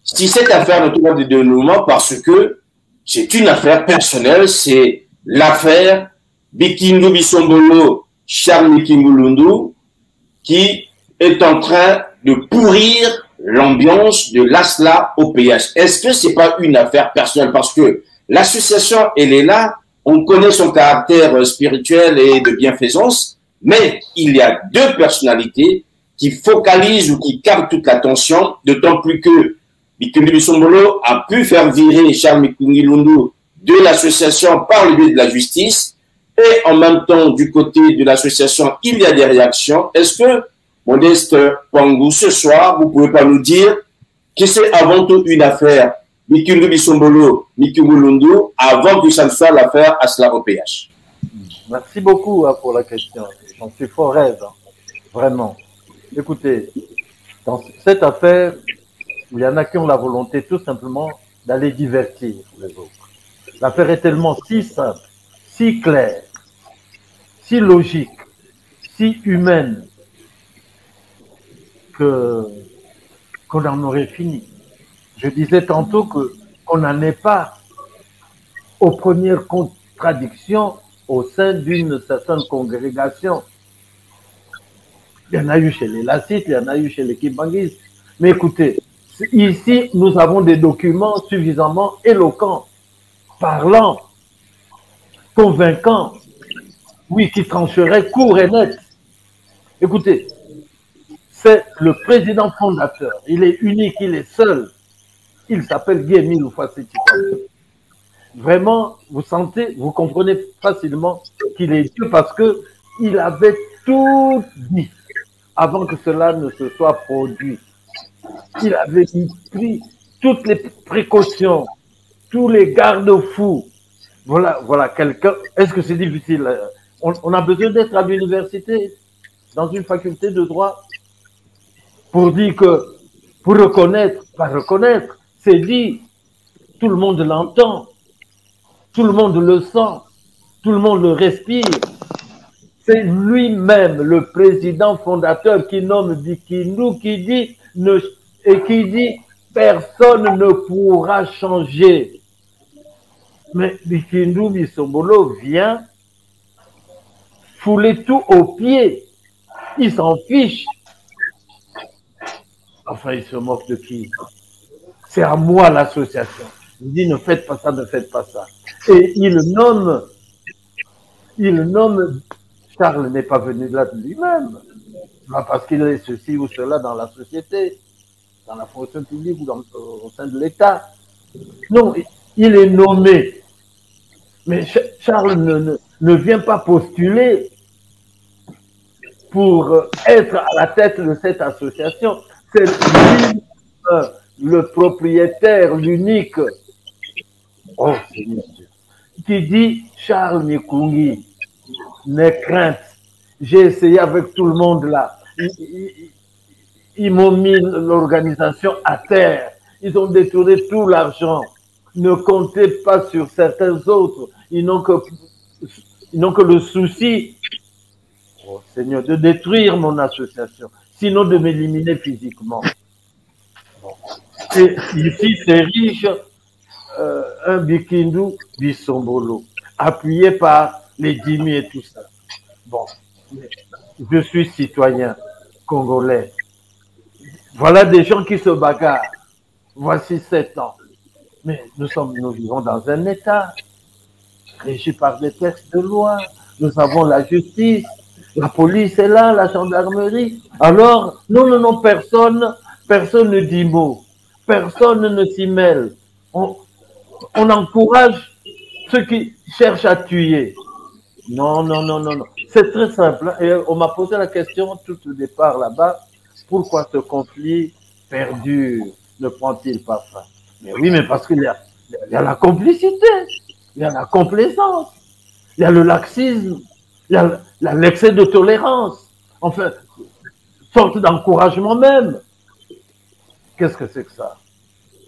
si cette affaire ne trouve pas de dénouement, parce que c'est une affaire personnelle, c'est l'affaire Bikindu Bissombolo, Charles Mikuli Lundu, qui est en train de pourrir l'ambiance de l'ASLA au PH. Est-ce que c'est pas une affaire personnelle? Parce que l'association, elle est là, on connaît son caractère spirituel et de bienfaisance, mais il y a deux personnalités qui focalisent ou qui captent toute l'attention, d'autant plus que Bikindu Bissombolo a pu faire virer Charles Mikuli Lundu de l'association par le biais de la justice, et en même temps, du côté de l'association, il y a des réactions. Est-ce que, Modeste Pangou, ce soir, vous pouvez pas nous dire que c'est avant tout une affaire Bikindu Bissombolo, Mikuli Lundu, avant que ça ne soit l'affaire ASLA au PH? Merci beaucoup pour la question. J'en suis fort aise, vraiment. Écoutez, dans cette affaire, il y en a qui ont la volonté tout simplement d'aller divertir les autres. L'affaire est tellement si simple, si claire, si logique, si humaine, qu'on en aurait fini. Je disais tantôt qu'on n'en est pas aux premières contradictions au sein d'une certaine congrégation. Il y en a eu chez les Lassites, il y en a eu chez les Kibanguistes. Mais écoutez, ici, nous avons des documents suffisamment éloquents, parlants, convaincants, oui, qui trancheraient court et net. Écoutez, c'est le président fondateur. Il est unique, il est seul. Il s'appelle Guy-Émile Houphouët-Boigny. Vraiment, vous sentez, vous comprenez facilement qu'il est Dieu parce que il avait tout dit avant que cela ne se soit produit. Il avait pris toutes les précautions, tous les garde-fous. Voilà quelqu'un. Est-ce que c'est difficile? On a besoin d'être à l'université, dans une faculté de droit, pour dire que, pour reconnaître, pas reconnaître, c'est dit, tout le monde l'entend, tout le monde le sent, tout le monde le respire. C'est lui-même, le président fondateur, qui nomme Bikindu, qui dit, personne ne pourra changer. Mais Bikindu Bissombolo vient fouler tout aux pieds. Il s'en fiche. Enfin, il se moque de qui? C'est à moi l'association. Il dit ne faites pas ça, ne faites pas ça. Et il nomme, Charles n'est pas venu là de lui-même, pas parce qu'il est ceci ou cela dans la société, dans la fonction publique ou au sein de l'État. Non, il est nommé. Mais Charles ne vient pas postuler pour être à la tête de cette association. C'est lui, le propriétaire, l'unique, oh, qui dit Charles Mikuli, n'aie crainte. J'ai essayé avec tout le monde là. Ils m'ont mis l'organisation à terre. Ils ont détourné tout l'argent. Ne comptez pas sur certains autres. Ils n'ont que le souci Oh, Seigneur, de détruire mon association, sinon de m'éliminer physiquement. Bon. Et ici, c'est riche, un Bikindu Bisombolo, appuyé par les Dimi et tout ça. Bon, je suis citoyen congolais. Voilà des gens qui se bagarrent. Voici 7 ans. Mais nous vivons dans un État régi par des textes de loi. Nous avons la justice, la police est là, la gendarmerie. Alors, non, personne ne dit mot. Personne ne s'y mêle. On encourage ceux qui cherchent à tuer. Non. C'est très simple. Et on m'a posé la question tout au départ là-bas. Pourquoi ce conflit perdure? Ne prend-il pas fin? Mais oui, mais parce qu'il y a la complicité, il y a la complaisance, il y a le laxisme, il y a l'excès de tolérance. Enfin, sorte d'encouragement même. Qu'est-ce que c'est que ça?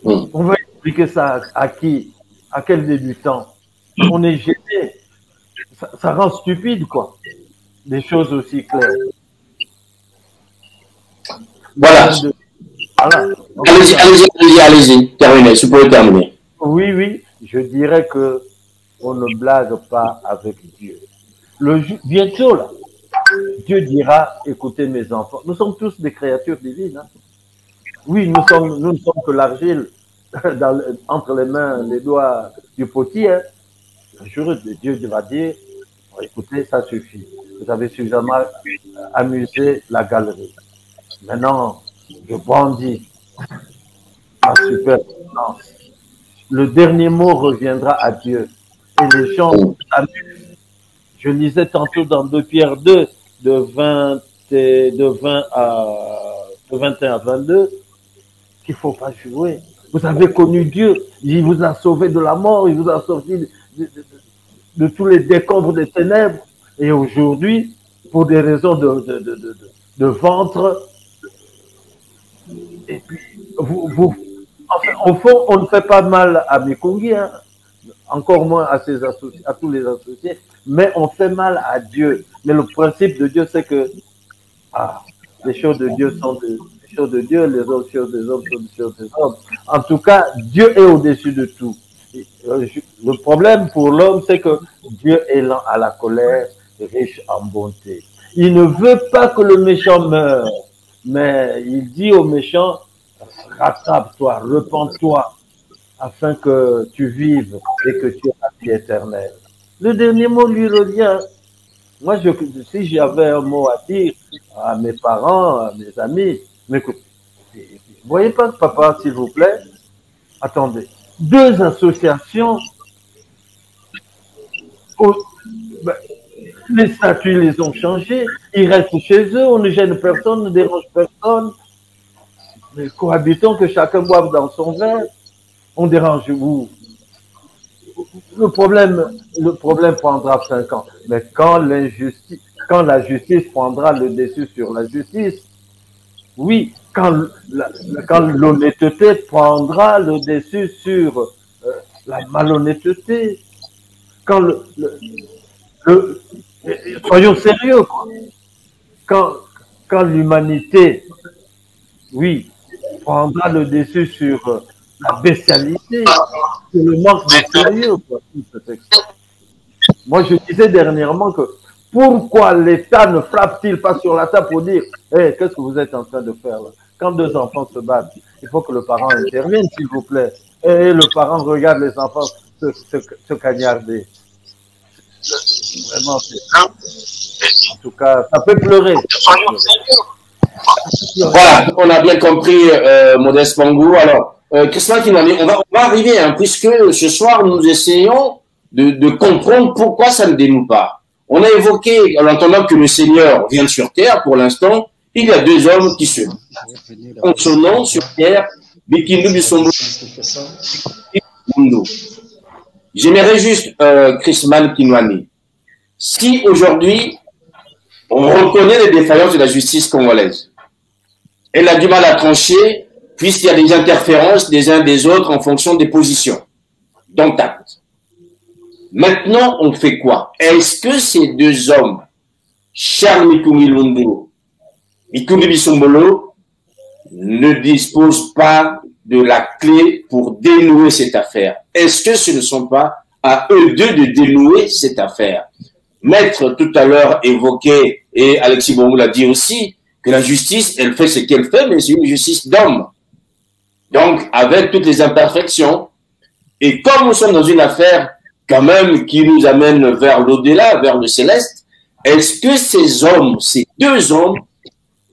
On va expliquer ça à qui? À quel débutant? On est gêné. Ça rend stupide, quoi. Des choses aussi claires. Voilà. Allez-y, terminez, vous pouvez terminer. Oui, je dirais que on ne blague pas avec Dieu. Bientôt, là, Dieu dira, écoutez mes enfants, nous sommes tous des créatures divines. Hein. Oui, nous ne sommes que l'argile entre les mains, les doigts du potier. Hein. Un jour, Dieu va dire, écoutez, ça suffit. Vous avez suffisamment amusé la galerie. Maintenant, je brandis ma superpuissance. Le dernier mot reviendra à Dieu. Et les gens s'amusent. Je lisais tantôt dans 2 Pierre 2, de 21 à 22, qu'il ne faut pas jouer. Vous avez connu Dieu. Il vous a sauvé de la mort. Il vous a sorti de tous les décombres des ténèbres. Et aujourd'hui, pour des raisons de ventre, et puis, enfin, au fond, on ne fait pas mal à Mikongi, hein, encore moins à tous les associés, mais on fait mal à Dieu. Mais le principe de Dieu, c'est que les choses de Dieu sont des choses de Dieu, les autres choses des hommes sont des choses des hommes. En tout cas, Dieu est au-dessus de tout. Le problème pour l'homme, c'est que Dieu est lent à la colère, riche en bonté. Il ne veut pas que le méchant meure. Mais il dit aux méchants, rattrape-toi, repens-toi, afin que tu vives et que tu aies la vie éternelle. Le dernier mot lui revient. Moi, si j'avais un mot à dire à mes parents, à mes amis, mais écoute, vous voyez pas, papa, s'il vous plaît, attendez, 2 associations, les statuts les ont changés, ils restent chez eux, on ne gêne personne, on ne dérange personne. Mais cohabitons, que chacun boive dans son verre, on dérange vous. Le problème prendra 5 ans. Mais quand la justice prendra le dessus sur la justice, oui, quand l'honnêteté prendra le dessus sur la malhonnêteté, quand soyons sérieux, quoi. Quand l'humanité, oui, prendra le dessus sur la bestialité, sur le manque de sérieux, quoi, tout ce texte. Moi, je disais dernièrement que pourquoi l'État ne frappe-t-il pas sur la table pour dire hey, qu'est-ce que vous êtes en train de faire là? Quand 2 enfants se battent, il faut que le parent intervienne, s'il vous plaît. Et le parent regarde les enfants se cagnarder. Vraiment, en tout cas, ça peut pleurer. Voilà, on a bien compris, Modeste Pangou. Alors, Christian Kinwani, on va arriver, hein, puisque ce soir, nous essayons de comprendre pourquoi ça ne dénoue pas. On a évoqué, en entendant que le Seigneur vient sur terre, pour l'instant, il y a 2 hommes qui se ont son nom sur terre, Bikindu Bisombo. J'aimerais juste, Christian Kinwani, si aujourd'hui, on reconnaît les défaillances de la justice congolaise, elle a du mal à trancher, puisqu'il y a des interférences des uns des autres en fonction des positions. Donc, Maintenant, on fait quoi? Est-ce que ces 2 hommes Charles Mikungi Lundu, Mikungi Bisombolo ne dispose pas de la clé pour dénouer cette affaire. Est-ce que ce ne sont pas à eux deux de dénouer cette affaire? Maître tout à l'heure évoqué, et Alexis Bongo l'a dit aussi, que la justice, elle fait ce qu'elle fait, mais c'est une justice d'homme. Donc, avec toutes les imperfections. Et comme nous sommes dans une affaire, quand même, qui nous amène vers l'au-delà, vers le céleste, est-ce que ces hommes, ces deux hommes,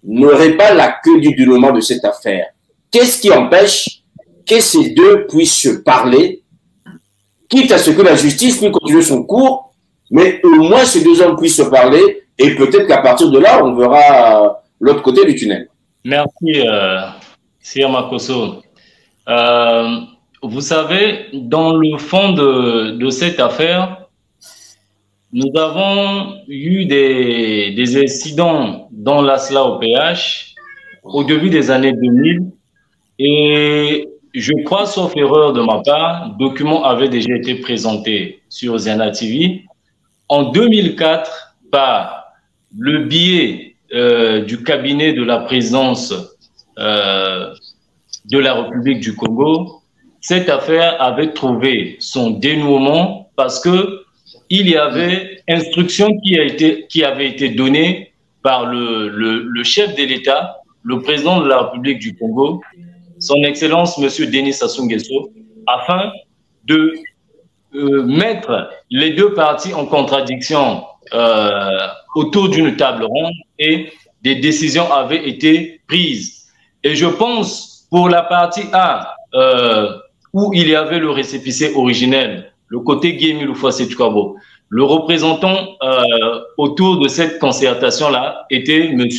n'auraient pas la queue du dénouement de cette affaire? Qu'est-ce qui empêche que ces deux puissent se parler, quitte à ce que la justice puisse continuer son cours, mais au moins ces deux hommes puissent se parler, et peut-être qu'à partir de là, on verra l'autre côté du tunnel. Merci, Sir Makoso. Vous savez, dans le fond de cette affaire, nous avons eu des incidents dans l'ASLA au PH au début des années 2000 et je crois, sauf erreur de ma part, documents avaient déjà été présentés sur Ziana TV en 2004 par le biais du cabinet de la présidence de la République du Congo. Cette affaire avait trouvé son dénouement parce que il y avait instruction qui avait été donnée par le chef de l'État, le président de la République du Congo, son Excellence M. Denis Sassou Nguesso, afin de mettre les deux parties en contradiction autour d'une table ronde et des décisions avaient été prises. Et je pense pour la partie A, où il y avait le récépissé originel, le côté Guémi Loufouassé Tukabo, le représentant autour de cette concertation-là était M.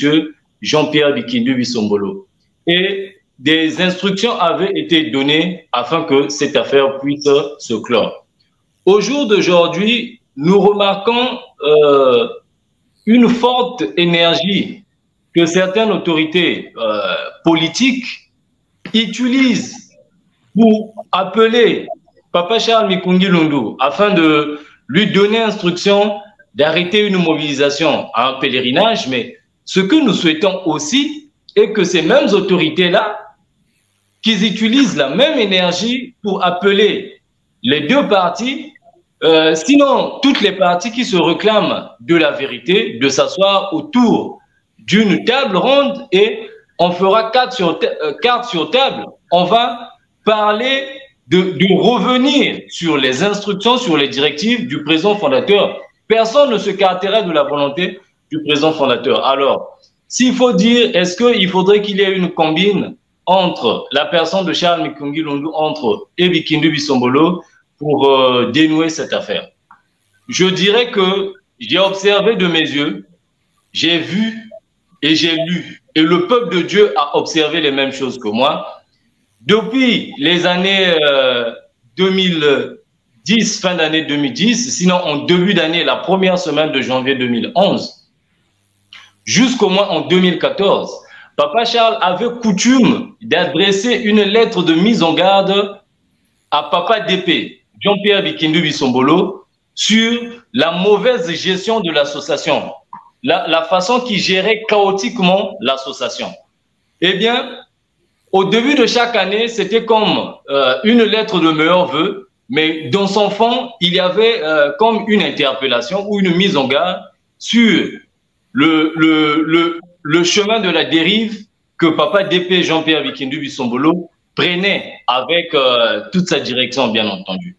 Jean-Pierre Bikindu Bisombolo. Et des instructions avaient été données afin que cette affaire puisse se clore. Au jour d'aujourd'hui, nous remarquons une forte énergie que certaines autorités politiques utilisent pour appeler Papa Charles Mikungi Lundu afin de lui donner instruction d'arrêter une mobilisation à un pèlerinage. Mais ce que nous souhaitons aussi est que ces mêmes autorités-là, qu'ils utilisent la même énergie pour appeler les deux parties, sinon toutes les parties qui se réclament de la vérité, de s'asseoir autour d'une table ronde et on fera carte sur table. On va parler de revenir sur les instructions, sur les directives du président fondateur. Personne ne se caractérise de la volonté du président fondateur. Alors, s'il faut dire, est-ce qu'il faudrait qu'il y ait une combine entre la personne de Charles Mikungi Lundu, entre Bikindu Bisombolo, pour dénouer cette affaire? Je dirais que j'ai observé de mes yeux, j'ai vu et j'ai lu, et le peuple de Dieu a observé les mêmes choses que moi. Depuis les années 2010, fin d'année 2010, sinon en début d'année, la première semaine de janvier 2011, jusqu'au moins en 2014, Papa Charles avait coutume d'adresser une lettre de mise en garde à Papa DP, Jean-Pierre Bikindu Bisombolo, sur la mauvaise gestion de l'association, la façon qu'il gérait chaotiquement l'association. Eh bien, au début de chaque année, c'était comme une lettre de meilleurs vœux, mais dans son fond, il y avait comme une interpellation ou une mise en garde sur le chemin de la dérive que Papa DP Jean-Pierre Bikindu Bisombolo prenait avec toute sa direction, bien entendu.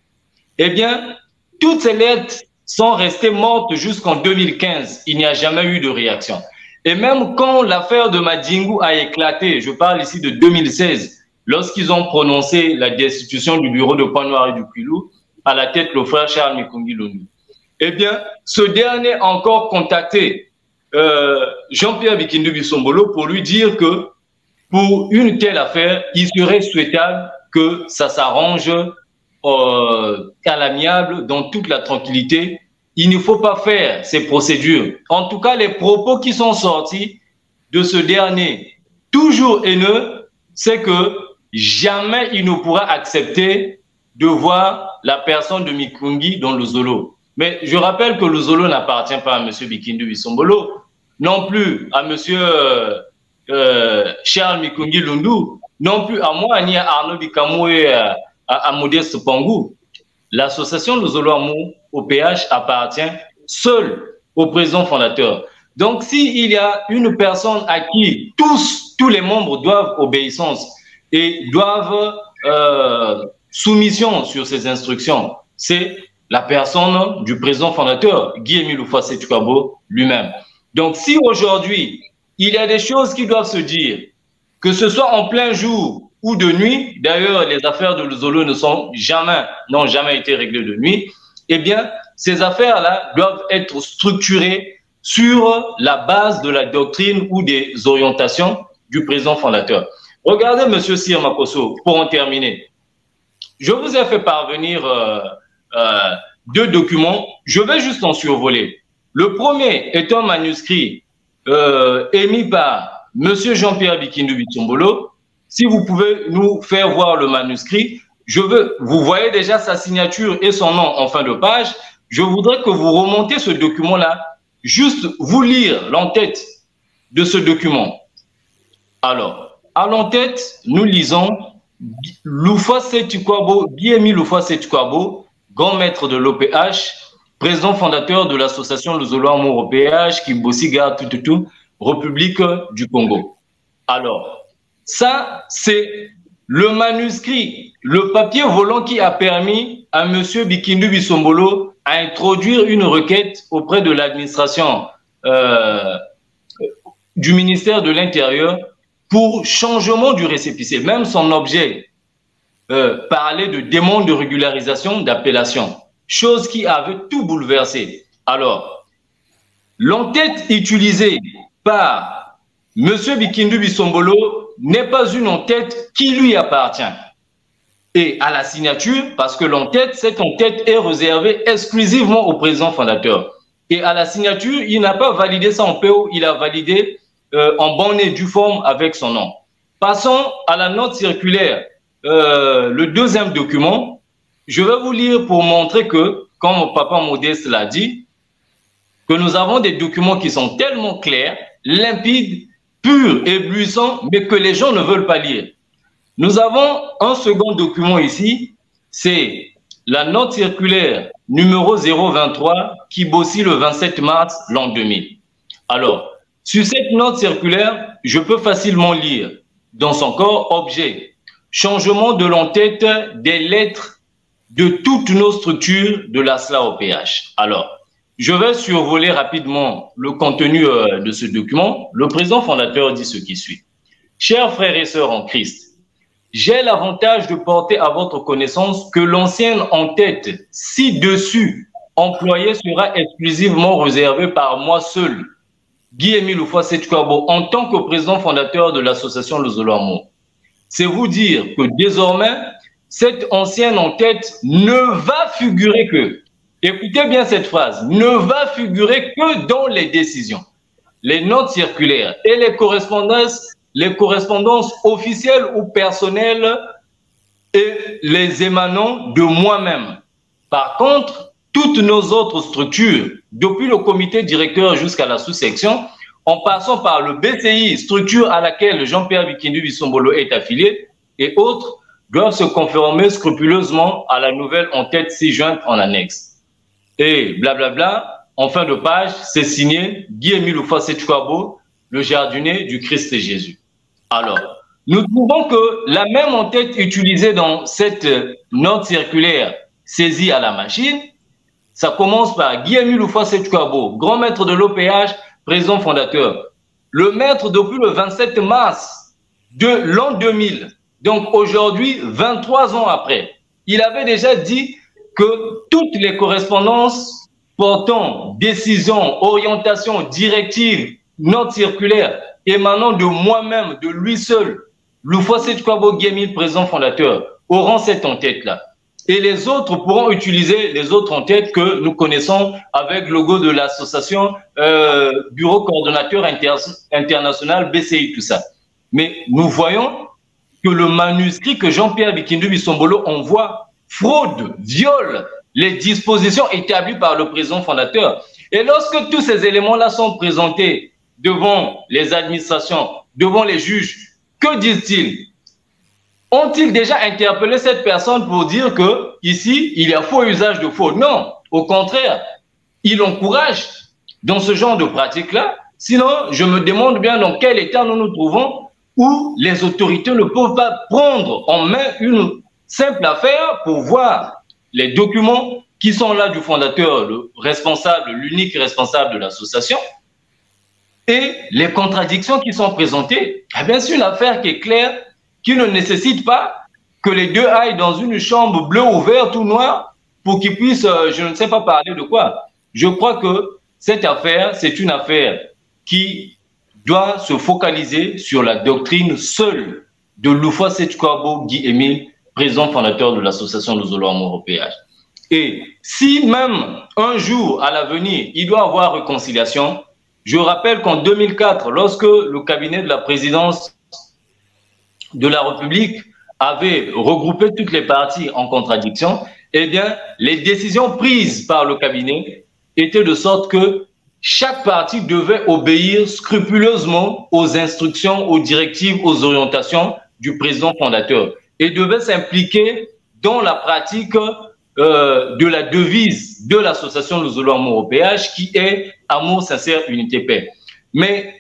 Eh bien, toutes ces lettres sont restées mortes jusqu'en 2015. Il n'y a jamais eu de réaction. Et même quand l'affaire de Madingu a éclaté, je parle ici de 2016, lorsqu'ils ont prononcé la destitution du bureau de Pointe-Noire et du Quilou, à la tête le frère Charles Mikungi Lundu, eh bien, ce dernier a encore contacté Jean-Pierre Bikindu Bisombolo pour lui dire que pour une telle affaire, il serait souhaitable que ça s'arrange à l'amiable, dans toute la tranquillité. Il ne faut pas faire ces procédures. En tout cas, les propos qui sont sortis de ce dernier, toujours haineux, c'est que jamais il ne pourra accepter de voir la personne de Mikungi dans le Zolo. Mais je rappelle que le Zolo n'appartient pas à M. Bikindu Bisombolo, non plus à M. Charles Mikongi Lundu, non plus à moi, ni à Arnaud Bikamou et à Modeste Pangou. L'association Le Zolo Amour au PH appartient seul au président fondateur. Donc, s'il y a une personne à qui tous les membres doivent obéissance et doivent soumission sur ses instructions, c'est la personne du président fondateur, Guy-Émile Houphouët-Boigny lui-même. Donc, si aujourd'hui, il y a des choses qui doivent se dire, que ce soit en plein jour ou de nuit, d'ailleurs, les affaires de Zolo n'ont jamais été réglées de nuit, eh bien, ces affaires-là doivent être structurées sur la base de la doctrine ou des orientations du président fondateur. Regardez, M. Sir Makosso, pour en terminer. Je vous ai fait parvenir 2 documents. Je vais juste en survoler. Le premier est un manuscrit émis par M. Jean-Pierre Bikindu Bisombolo. Si vous pouvez nous faire voir le manuscrit, vous voyez déjà sa signature et son nom en fin de page. Je voudrais que vous remontez ce document-là, juste vous lire l'entête de ce document. Alors, à l'entête, nous lisons Guy-Émile Houphouët-Boigny, grand maître de l'OPH, président fondateur de l'association Le Zolo Amour au PH, Kimbosiga, tout, République du Congo. Alors, ça, c'est le manuscrit, le papier volant qui a permis à M. Bikindu Bisombolo à introduire une requête auprès de l'administration du ministère de l'Intérieur pour changement du récépissé. Même son objet parlait de demande de régularisation d'appellation, chose qui avait tout bouleversé. Alors, l'entête utilisée par M. Bikindu Bisombolo n'est pas une entête qui lui appartient. Et à la signature, parce que cette entête est réservée exclusivement au président fondateur. Et à la signature, il n'a pas validé ça en PO, il a validé en bonne et due forme avec son nom. Passons à la note circulaire. Le deuxième document, je vais vous lire pour montrer que, comme mon papa Modeste l'a dit, que nous avons des documents qui sont tellement clairs, limpides, purs, éblouissants, mais que les gens ne veulent pas lire. Nous avons un second document ici, c'est la note circulaire numéro 023 qui bossit le 27 mars l'an 2000. Alors, sur cette note circulaire, je peux facilement lire dans son corps objet, changement de l'entête des lettres de toutes nos structures de la SLA-OPH. Alors, je vais survoler rapidement le contenu de ce document. Le président fondateur dit ce qui suit. Chers frères et sœurs en Christ, j'ai l'avantage de porter à votre connaissance que l'ancienne entête ci-dessus employée sera exclusivement réservée par moi seul, Guy-Émile Houphouët-Boigny, en tant que président fondateur de l'association Le Zolo Amour. C'est vous dire que désormais, cette ancienne entête ne va figurer que, écoutez bien cette phrase, ne va figurer que dans les décisions, les notes circulaires et les correspondances officielles ou personnelles et les émanant de moi-même. Par contre, toutes nos autres structures, depuis le comité directeur jusqu'à la sous-section, en passant par le BCI, structure à laquelle Jean-Pierre Bikindu Bisombolo est affilié, et autres, doivent se conformer scrupuleusement à la nouvelle entête ci-jointe en annexe. Et blablabla, en fin de page, c'est signé Guy-Émile Houphouët-Boigny, le jardinier du Christ Jésus. Alors, nous trouvons que la même entête utilisée dans cette note circulaire saisie à la machine, ça commence par Guy-Émile Houphouët-Boigny, grand maître de l'OPH, président fondateur. Le maître depuis le 27 mars de l'an 2000. Donc aujourd'hui, 23 ans après, il avait déjà dit que toutes les correspondances portant décisions, orientations, directives, notes circulaires émanant de moi-même, de lui seul, Houphouët-Boigny Guy-Émile, président fondateur, auront cette entête-là. Et les autres pourront utiliser les autres entêtes que nous connaissons avec le logo de l'association Bureau coordonnateur international, BCI, tout ça. Mais nous voyons que le manuscrit que Jean-Pierre Bikindu Bisombolo envoie fraude, viole les dispositions établies par le président fondateur. Et lorsque tous ces éléments-là sont présentés devant les administrations, devant les juges, que disent-ils? Ont-ils déjà interpellé cette personne pour dire que ici il y a faux usage de faux? Non, au contraire, ils l'encouragent dans ce genre de pratique-là. Sinon, je me demande bien dans quel état nous nous trouvons où les autorités ne peuvent pas prendre en main une simple affaire pour voir les documents qui sont là du fondateur, le responsable, l'unique responsable de l'association, et les contradictions qui sont présentées. Eh bien, c'est une affaire qui est claire, qui ne nécessite pas que les deux aillent dans une chambre bleue ou verte ou noire pour qu'ils puissent, je ne sais pas parler de quoi. Je crois que cette affaire, c'est une affaire qui doit se focaliser sur la doctrine seule de Loufa Setchkwabo Guy Émile, président fondateur de l'association de Zolo Amour au péage. Et si même un jour à l'avenir, il doit y avoir réconciliation, je rappelle qu'en 2004, lorsque le cabinet de la présidence de la République avait regroupé toutes les parties en contradiction, eh bien, les décisions prises par le cabinet étaient de sorte que chaque partie devait obéir scrupuleusement aux instructions, aux directives, aux orientations du président fondateur et devait s'impliquer dans la pratique de la devise de l'association de Zolo Amour au péage qui est Amour, sincère, unité, paix. Mais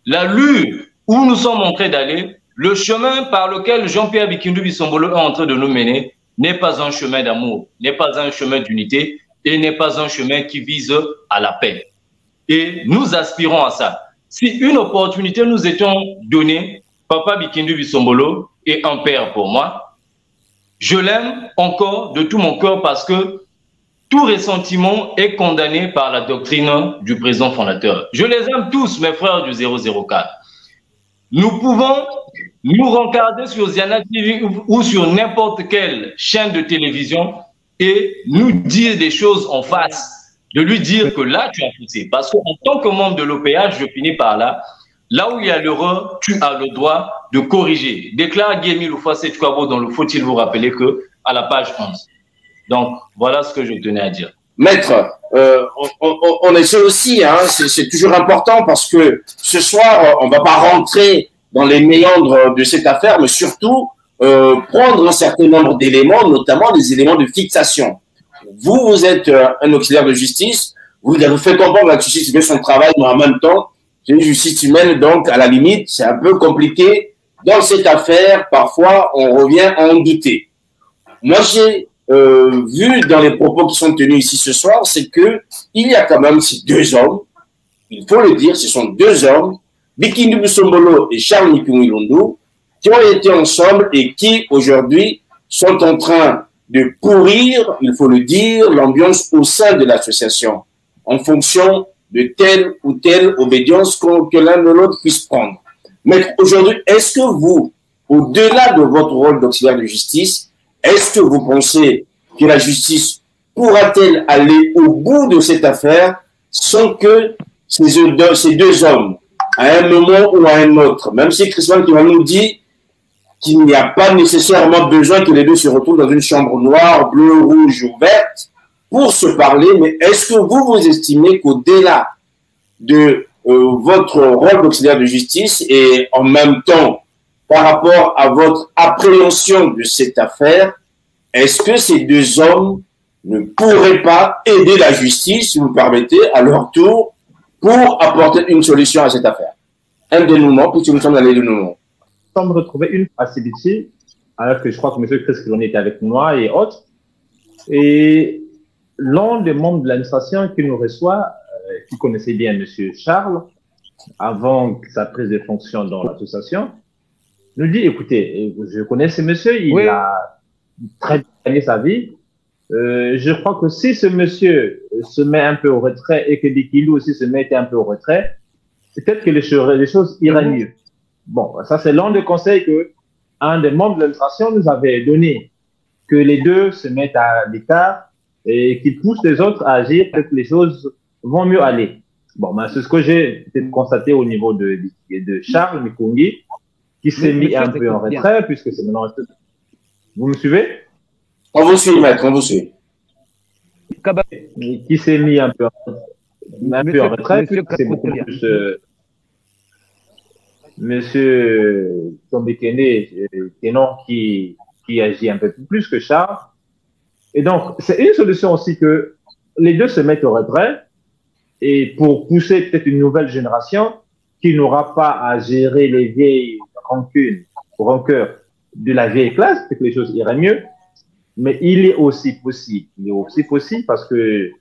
l'allure où nous sommes en train d'aller, le chemin par lequel Jean-Pierre Bikindu Bisombolo est en train de nous mener n'est pas un chemin d'amour, n'est pas un chemin d'unité et n'est pas un chemin qui vise à la paix. Et nous aspirons à ça. Si une opportunité nous étant donnée, Papa Bikindu Bisombolo est un père pour moi. Je l'aime encore de tout mon cœur parce que tout ressentiment est condamné par la doctrine du président fondateur. Je les aime tous, mes frères du 004. Nous pouvons nous rencarder sur Ziana TV ou sur n'importe quelle chaîne de télévision et nous dire des choses en face. De lui dire que là, tu as poussé. Parce qu'en tant que membre de l'OPH, je finis par là. Là où il y a l'erreur, tu as le droit de corriger. Déclare Guémy Loufa Setchkwabo dans le Faut-il vous rappeler que à la page 11. Donc, voilà ce que je tenais à dire. Maître, on essaie aussi, hein, c'est toujours important parce que ce soir, on ne va pas rentrer dans les méandres de cette affaire, mais surtout prendre un certain nombre d'éléments, notamment des éléments de fixation. Vous êtes un auxiliaire de justice, vous avez fait comprendre que la justice fait son travail, mais en même temps, c'est une justice humaine, donc à la limite, c'est un peu compliqué. Dans cette affaire, parfois, on revient à en douter. Moi, j'ai vu dans les propos qui sont tenus ici ce soir, c'est que il y a quand même ces deux hommes, il faut le dire, ce sont deux hommes, Bikindu Bisombolo et Charles Mikungilundu, qui ont été ensemble et qui, aujourd'hui, sont en train de pourrir, il faut le dire, l'ambiance au sein de l'association, en fonction de telle ou telle obédience que l'un ou l'autre puisse prendre. Mais aujourd'hui, est-ce que vous, au-delà de votre rôle d'auxiliaire de justice, est-ce que vous pensez que la justice pourra-t-elle aller au bout de cette affaire sans que ces deux hommes, à un moment ou à un autre, même si Christian qui va nous dire qu'il n'y a pas nécessairement besoin que les deux se retrouvent dans une chambre noire, bleue, rouge ou verte pour se parler, mais est-ce que vous estimez qu'au-delà de votre rôle d'auxiliaire de justice et en même temps par rapport à votre appréhension de cette affaire, est-ce que ces deux hommes ne pourraient pas aider la justice, si vous me permettez, à leur tour, pour apporter une solution à cette affaire? Un dénouement, puisque nous sommes dans les dénouements. Nous sommes retrouvés une facilité, alors que je crois que M. Chris Kiloni était avec moi et autres. Et l'un des membres de l'administration qui nous reçoit, qui connaissait bien M. Charles, avant sa prise de fonction dans l'association, nous dit, écoutez, je connais ce monsieur, il a très bien gagné sa vie. Je crois que si ce monsieur se met un peu au retrait et que Bikilou aussi se mettait un peu au retrait, peut-être que les choses iraient mieux. Bon, ça c'est l'un des conseils que un des membres de l'administration nous avait donné, que les deux se mettent à l'écart et qu'ils poussent les autres à agir, peut-être que les choses vont mieux aller. Bon, ben, c'est ce que j'ai constaté au niveau de Charles Mikungi, qui s'est mis un peu en retrait, puisque c'est maintenant... Vous me suivez? On vous suit, maître, on vous suit. qui s'est mis un peu en retrait. C'est beaucoup plus Monsieur Tombekene Tenon qui agit un peu plus que Charles. Et donc, c'est une solution aussi que les deux se mettent au retrait et pour pousser peut-être une nouvelle génération qui n'aura pas à gérer les vieilles rancœurs de la vieille classe, peut-être que les choses iraient mieux. Mais il est aussi possible parce que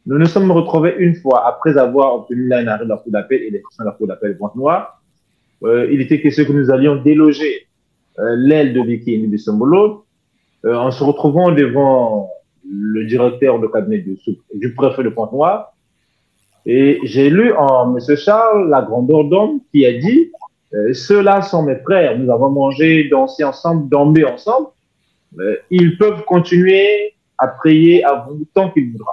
nous nous sommes retrouvés une fois après avoir obtenu un arrêt de la Cour d'appel et l'élection de la Cour d'appel Pointe-Noire. Il était question que nous allions déloger l'aile de Vicky Bisombolo en se retrouvant devant le directeur de cabinet du préfet de Pointe-Noire. Et j'ai lu en M. Charles la grandeur d'homme qui a dit ceux-là sont mes frères, nous avons mangé, dansé ensemble, dormi ensemble. Ils peuvent continuer à prier à vous tant qu'ils voudront.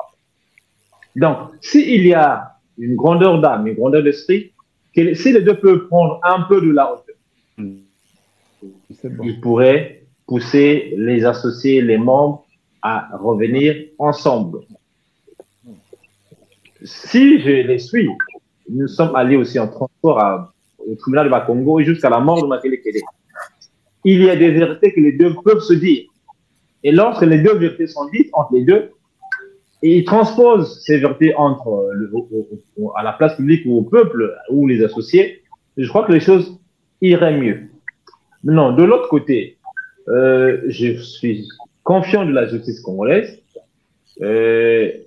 Donc, s'il y a une grandeur d'âme, une grandeur d'esprit, si les deux peuvent prendre un peu de la hauteur, ils pourraient pousser les associés, les membres à revenir ensemble. Si je les suis, nous sommes allés aussi en transport au tribunal de Bakongo et jusqu'à la mort de Makele Kele. Il y a des vérités que les deux peuvent se dire. Et lorsque les deux vérités sont dites entre les deux, et ils transposent ces vérités à la place publique ou au peuple ou les associés, je crois que les choses iraient mieux. Maintenant, de l'autre côté, je suis confiant de la justice congolaise. Elle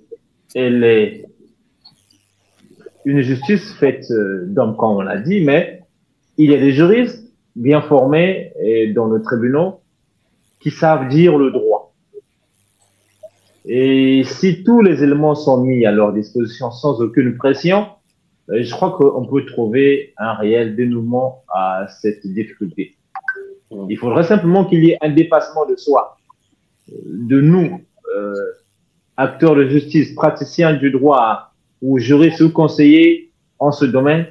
est une justice faite d'hommes, comme on l'a dit, mais il y a des juristes bien formés dans nos tribunaux qui savent dire le droit. Et si tous les éléments sont mis à leur disposition sans aucune pression, je crois qu'on peut trouver un réel dénouement à cette difficulté. Il faudrait simplement qu'il y ait un dépassement de soi, de nous, acteurs de justice, praticiens du droit ou juristes ou conseillers en ce domaine.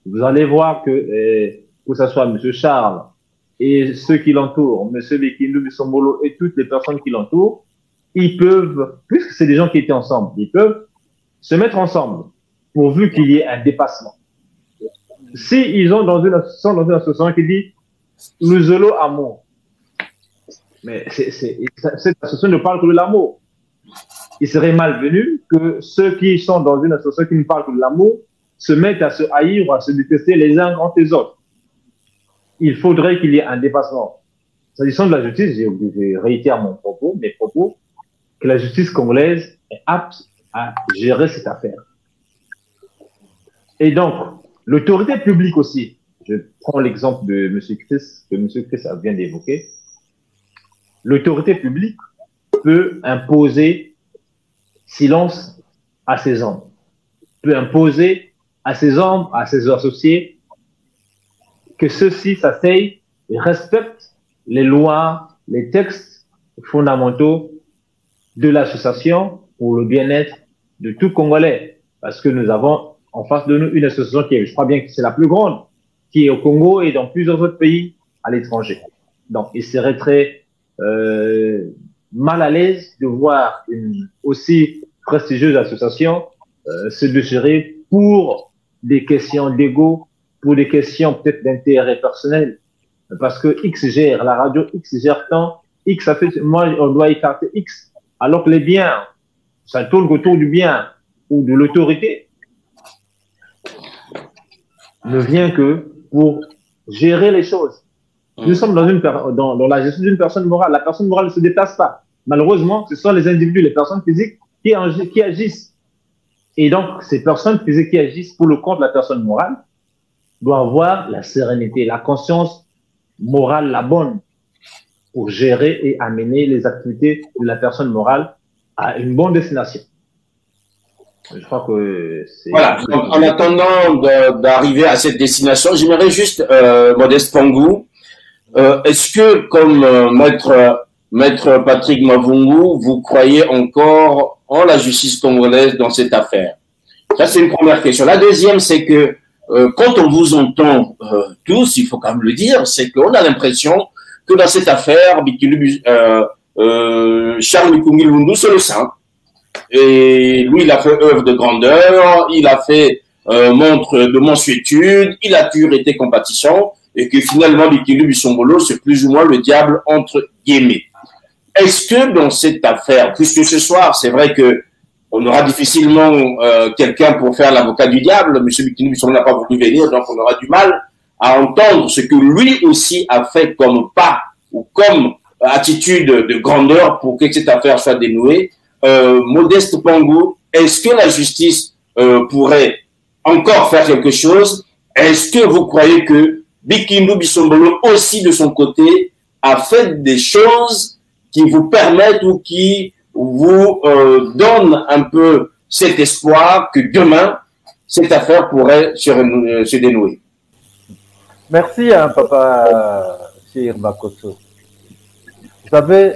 Vous allez voir que ce soit M. Charles et ceux qui l'entourent, M. Bikindu Bisombolo et toutes les personnes qui l'entourent, ils peuvent, puisque c'est des gens qui étaient ensemble, ils peuvent se mettre ensemble pourvu qu'il y ait un dépassement. Si ils sont dans une association qui dit nous allons amour, mais cette association ne parle que de l'amour. Il serait malvenu que ceux qui sont dans une association qui ne parle que de l'amour se mettent à se haïr ou à se détester les uns contre les autres. Il faudrait qu'il y ait un dépassement. S'agissant de la justice, je réitère mes propos, que la justice congolaise est apte à gérer cette affaire. Et donc, l'autorité publique aussi, je prends l'exemple de M. Chris, que M. Chris vient d'évoquer, l'autorité publique peut imposer silence à ses hommes, peut imposer à ses hommes, à ses associés, que ceux-ci s'asseyent et respectent les lois, les textes fondamentaux de l'association pour le bien-être de tout Congolais. Parce que nous avons en face de nous une association qui est, je crois bien que c'est la plus grande, qui est au Congo et dans plusieurs autres pays à l'étranger. Donc, il serait très mal à l'aise de voir une aussi prestigieuse association se déchirer pour des questions d'ego, pour des questions peut-être d'intérêt personnel. Parce que X gère, la radio X gère tant, X a fait, moi on doit écarter X. Alors que les biens, ça tourne autour du bien ou de l'autorité, ne vient que pour gérer les choses. Nous sommes dans la gestion d'une personne morale. La personne morale ne se déplace pas. Malheureusement, ce sont les individus, les personnes physiques qui agissent. Et donc, ces personnes physiques qui agissent pour le compte de la personne morale doivent avoir la sérénité, la conscience morale, la bonne, pour gérer et amener les activités de la personne morale à une bonne destination. Je crois que c'est... Voilà, donc, en attendant d'arriver à cette destination, j'aimerais juste, Modeste Pangou, est-ce que, comme Maître Patrick Mavungu, vous croyez encore en la justice congolaise dans cette affaire? Ça, c'est une première question. La deuxième, c'est que quand on vous entend tous, il faut quand même le dire, c'est qu'on a l'impression que dans cette affaire, Charles Mikungi Lundu, c'est le saint. et lui, il a fait œuvre de grandeur, il a fait montre de mansuétude, il a toujours été compatissant, et que finalement, Bikili Bisombolo, c'est plus ou moins le diable entre guillemets. Est-ce que dans cette affaire, puisque ce soir, c'est vrai que on aura difficilement quelqu'un pour faire l'avocat du diable, M. Bikili Bisombolo n'a pas voulu venir, donc on aura du mal à entendre ce que lui aussi a fait comme pas ou comme attitude de grandeur pour que cette affaire soit dénouée. Modeste Pangou, est-ce que la justice pourrait encore faire quelque chose? Est-ce que vous croyez que Bikili Bisombolo aussi de son côté a fait des choses qui vous permettent ou qui vous donnent un peu cet espoir que demain cette affaire pourrait se dénouer? Merci à Papa Sir Bakoso. Vous savez,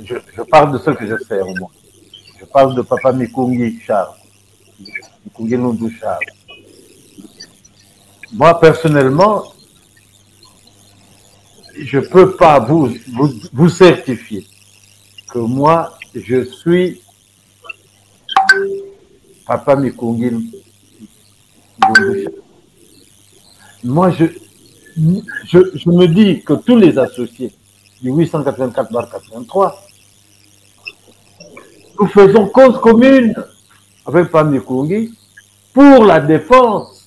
je parle de ce que je sais au moins. Je parle de Papa Mikungi Charles. Mikungi Nundu Charles. Moi, personnellement, je ne peux pas vous certifier que moi, je suis Papa Mikungi Nundu Charles. Moi, je me dis que tous les associés du 884/83, nous faisons cause commune avec Papa Mikungi pour la défense.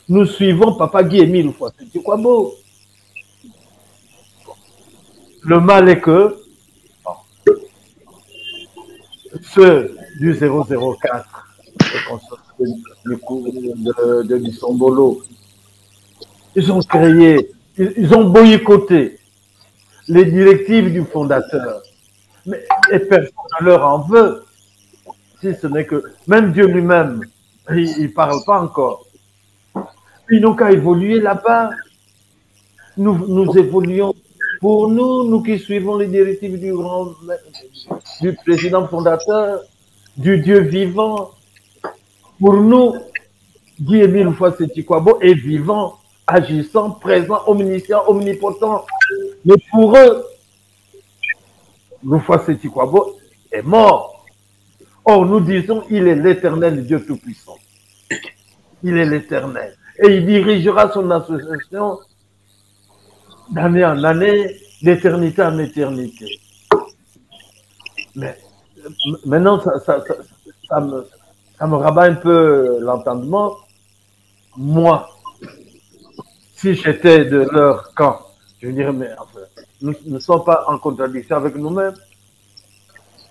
Nous suivons Papa Guy Émile Fouasséti-Kouabo. Le mal est que ceux du 004 de Bisombolo, ils ont créé, ils ont boycotté les directives du fondateur. Mais et personne ne leur en veut. Si ce n'est que même Dieu lui-même, il ne parle pas encore. Ils n'ont qu'à évoluer là-bas. Nous évoluons. Pour nous qui suivons les directives du président fondateur, du Dieu vivant, pour nous, Guy Émile Fouasséti-Kouabo est vivant, agissant, présent, omniscient, omnipotent. Mais pour eux, Fouasséti-Kouabo est mort. Or, nous disons, il est l'éternel Dieu Tout-Puissant. Il est l'éternel. Et il dirigera son association d'année en année, d'éternité en éternité. Mais maintenant, ça me rabat un peu l'entendement. Moi, si j'étais de leur camp, je dirais, mais enfin, nous ne sommes pas en contradiction avec nous-mêmes.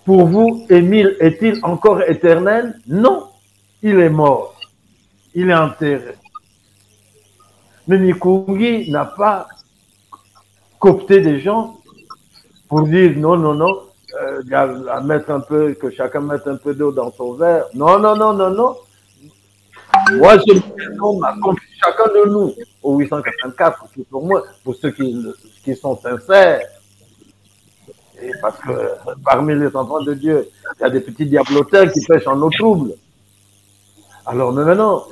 Pour vous, Émile est-il encore éternel? Non, il est mort. Il est enterré. Mais Mikungi n'a pas coopté des gens pour dire non, à mettre un peu, que chacun mette un peu d'eau dans son verre. Non. Moi, je me confie chacun de nous au 884, pour moi, pour ceux qui sont sincères. Et parce que parmi les enfants de Dieu, il y a des petits diablotins qui pêchent en eau trouble. Alors maintenant,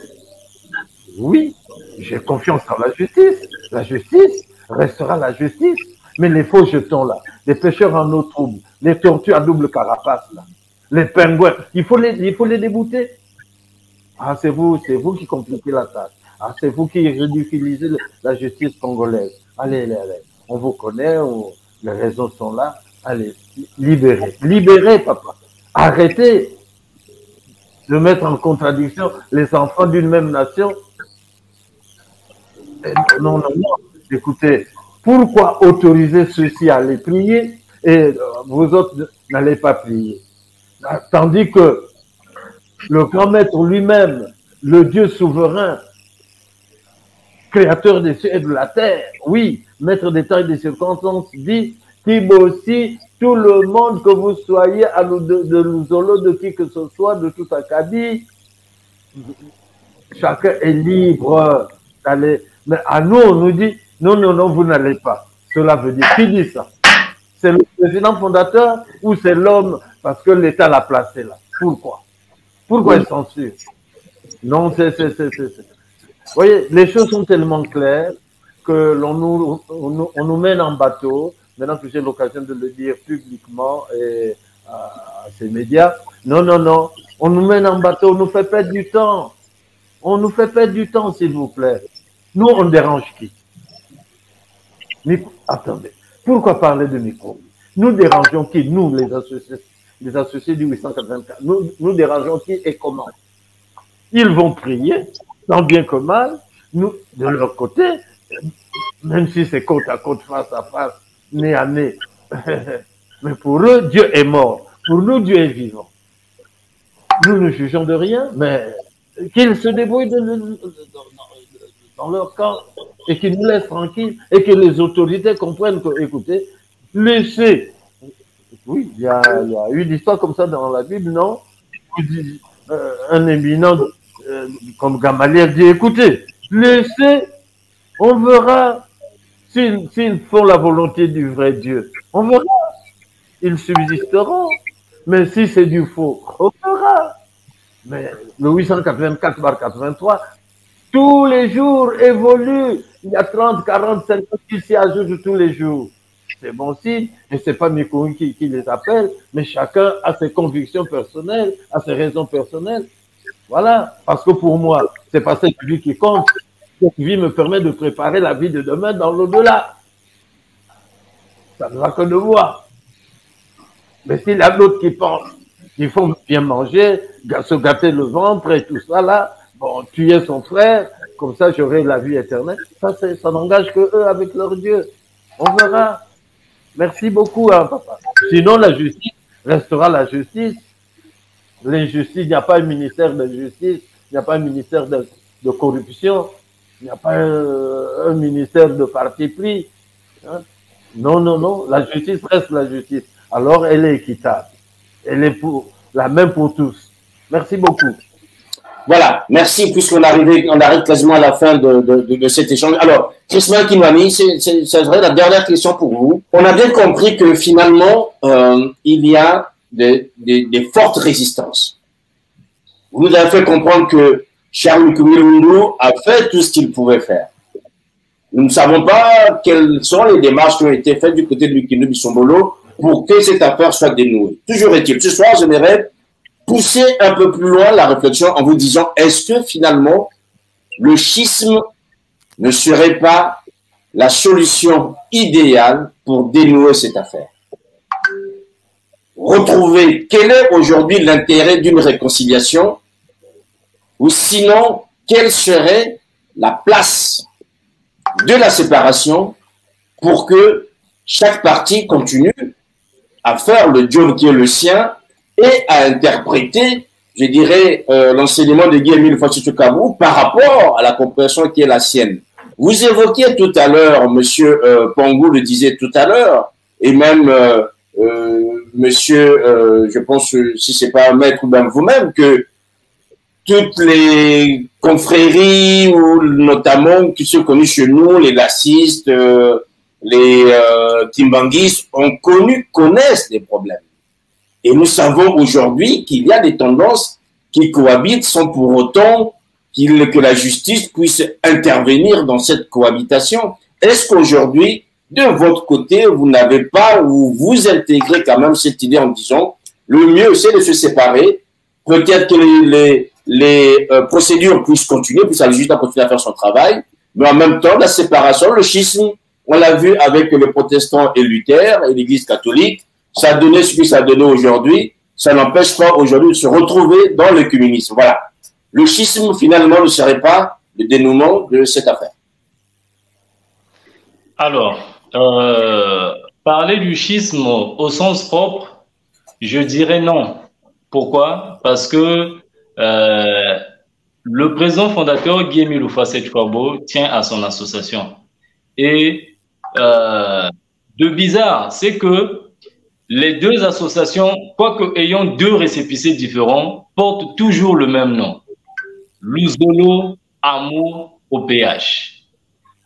oui, j'ai confiance en la justice. La justice restera la justice. Mais les faux jetons là, les pêcheurs en eau trouble, les tortues à double carapace là, les pingouins, il faut les débouter. Ah, c'est vous qui compliquez la tâche. Ah, c'est vous qui ridiculisez la justice congolaise. Allez, on vous connaît, les raisons sont là. Allez, libérez, papa. Arrêtez de mettre en contradiction les enfants d'une même nation. Non. Écoutez, pourquoi autoriser ceux-ci à aller prier et vous autres n'allez pas prier? Tandis que le grand maître lui-même, le Dieu souverain, créateur des cieux et de la terre, oui, maître des temps et des circonstances, dit qu'il aussi tout le monde, que vous soyez de Luzolo, de qui que ce soit, de tout Acadie, chacun est libre d'aller. Mais à nous, on nous dit, non, vous n'allez pas. Cela veut dire, qui dit ça? C'est le président fondateur ou c'est l'homme parce que l'État l'a placé là? Pourquoi il censure? Non, Vous voyez, les choses sont tellement claires que on nous mène en bateau maintenant que j'ai l'occasion de le dire publiquement et à ces médias, non, non, non, on nous mène en bateau, on nous fait perdre du temps. On nous fait perdre du temps, s'il vous plaît. Nous, on dérange qui? Attendez, pourquoi parler de micro? Nous dérangeons qui? Nous, les associés du 884. Nous dérangeons qui et comment? Ils vont prier, tant bien que mal. Nous, de leur côté, même si c'est côte à côte, face à face, nez à nez, mais pour eux, Dieu est mort. Pour nous, Dieu est vivant. Nous ne jugeons de rien, mais qu'ils se débrouillent dans leur camp et qu'ils nous laissent tranquilles et que les autorités comprennent que, écoutez, laissez. Oui, il y a eu une histoire comme ça dans la Bible, non? Un éminent comme Gamaliel dit, écoutez, laissez, on verra s'ils font la volonté du vrai Dieu. On verra. Ils subsisteront. Mais si c'est du faux, on verra. Mais le 884/83, tous les jours évolue. Il y a 30, 40, 50 qui s'y ajoutent tous les jours. C'est bon signe, et c'est pas Mikoun qui les appelle, mais chacun a ses convictions personnelles, a ses raisons personnelles. Voilà. Parce que pour moi, c'est pas cette vie qui compte. Cette vie me permet de préparer la vie de demain dans l'au-delà. Ça ne va que de moi. Mais s'il y a d'autres qui pensent qu'il faut bien manger, se gâter le ventre et tout ça là, bon, tuer son frère, comme ça j'aurai la vie éternelle, ça n'engage que eux avec leur Dieu. On verra. Merci beaucoup, hein, papa. Sinon, la justice restera la justice. L'injustice, il n'y a pas un ministère de justice, il n'y a pas un ministère de corruption, il n'y a pas un ministère de parti pris. Hein. Non, non, non, la justice reste la justice. Alors, elle est équitable. Elle est la même pour tous. Merci beaucoup. Voilà, merci, puisqu'on arrive quasiment à la fin de cet échange. Alors, Christophe Kinwani, c'est vrai, la dernière question pour vous. On a bien compris que finalement, il y a des fortes résistances. Vous nous avez fait comprendre que Charles Lukumilundu a fait tout ce qu'il pouvait faire. Nous ne savons pas quelles sont les démarches qui ont été faites du côté de Lukindu Bisombolo pour que cette affaire soit dénouée. Toujours est-il, ce soir, j'aimerais pousser un peu plus loin la réflexion en vous disant, est-ce que finalement, le schisme ne serait pas la solution idéale pour dénouer cette affaire? Retrouver quel est aujourd'hui l'intérêt d'une réconciliation, ou sinon, quelle serait la place de la séparation pour que chaque partie continue à faire le job qui est le sien et à interpréter, je dirais, l'enseignement de Guy-Émile Fatou-Kabou par rapport à la compréhension qui est la sienne. Vous évoquiez tout à l'heure, monsieur Pongou le disait tout à l'heure, et même monsieur, je pense, si c'est pas un maître ou même vous-même, que toutes les confréries, ou notamment qui sont connues chez nous, les lacistes, les timbanguistes, connaissent des problèmes. Et nous savons aujourd'hui qu'il y a des tendances qui cohabitent sans pour autant que la justice puisse intervenir dans cette cohabitation. Est-ce qu'aujourd'hui, de votre côté, vous n'avez pas, ou vous intégrez quand même cette idée en disant, le mieux c'est de se séparer, peut-être que les procédures puissent continuer, puissent la justice continuer à faire son travail, mais en même temps, la séparation, le schisme, on l'a vu avec les protestants et Luther et l'Église catholique, ça a donné ce que ça a donné aujourd'hui, ça n'empêche pas aujourd'hui de se retrouver dans le communisme. Voilà. Le schisme, finalement, ne serait pas le dénouement de cette affaire. Alors, parler du schisme au sens propre, je dirais non. Pourquoi? Parce que le président fondateur Guy-Émile Houphouët-Boigny tient à son association. Et de bizarre, c'est que les deux associations, quoique ayant deux récépissés différents, portent toujours le même nom. Luzolo Amour OPH.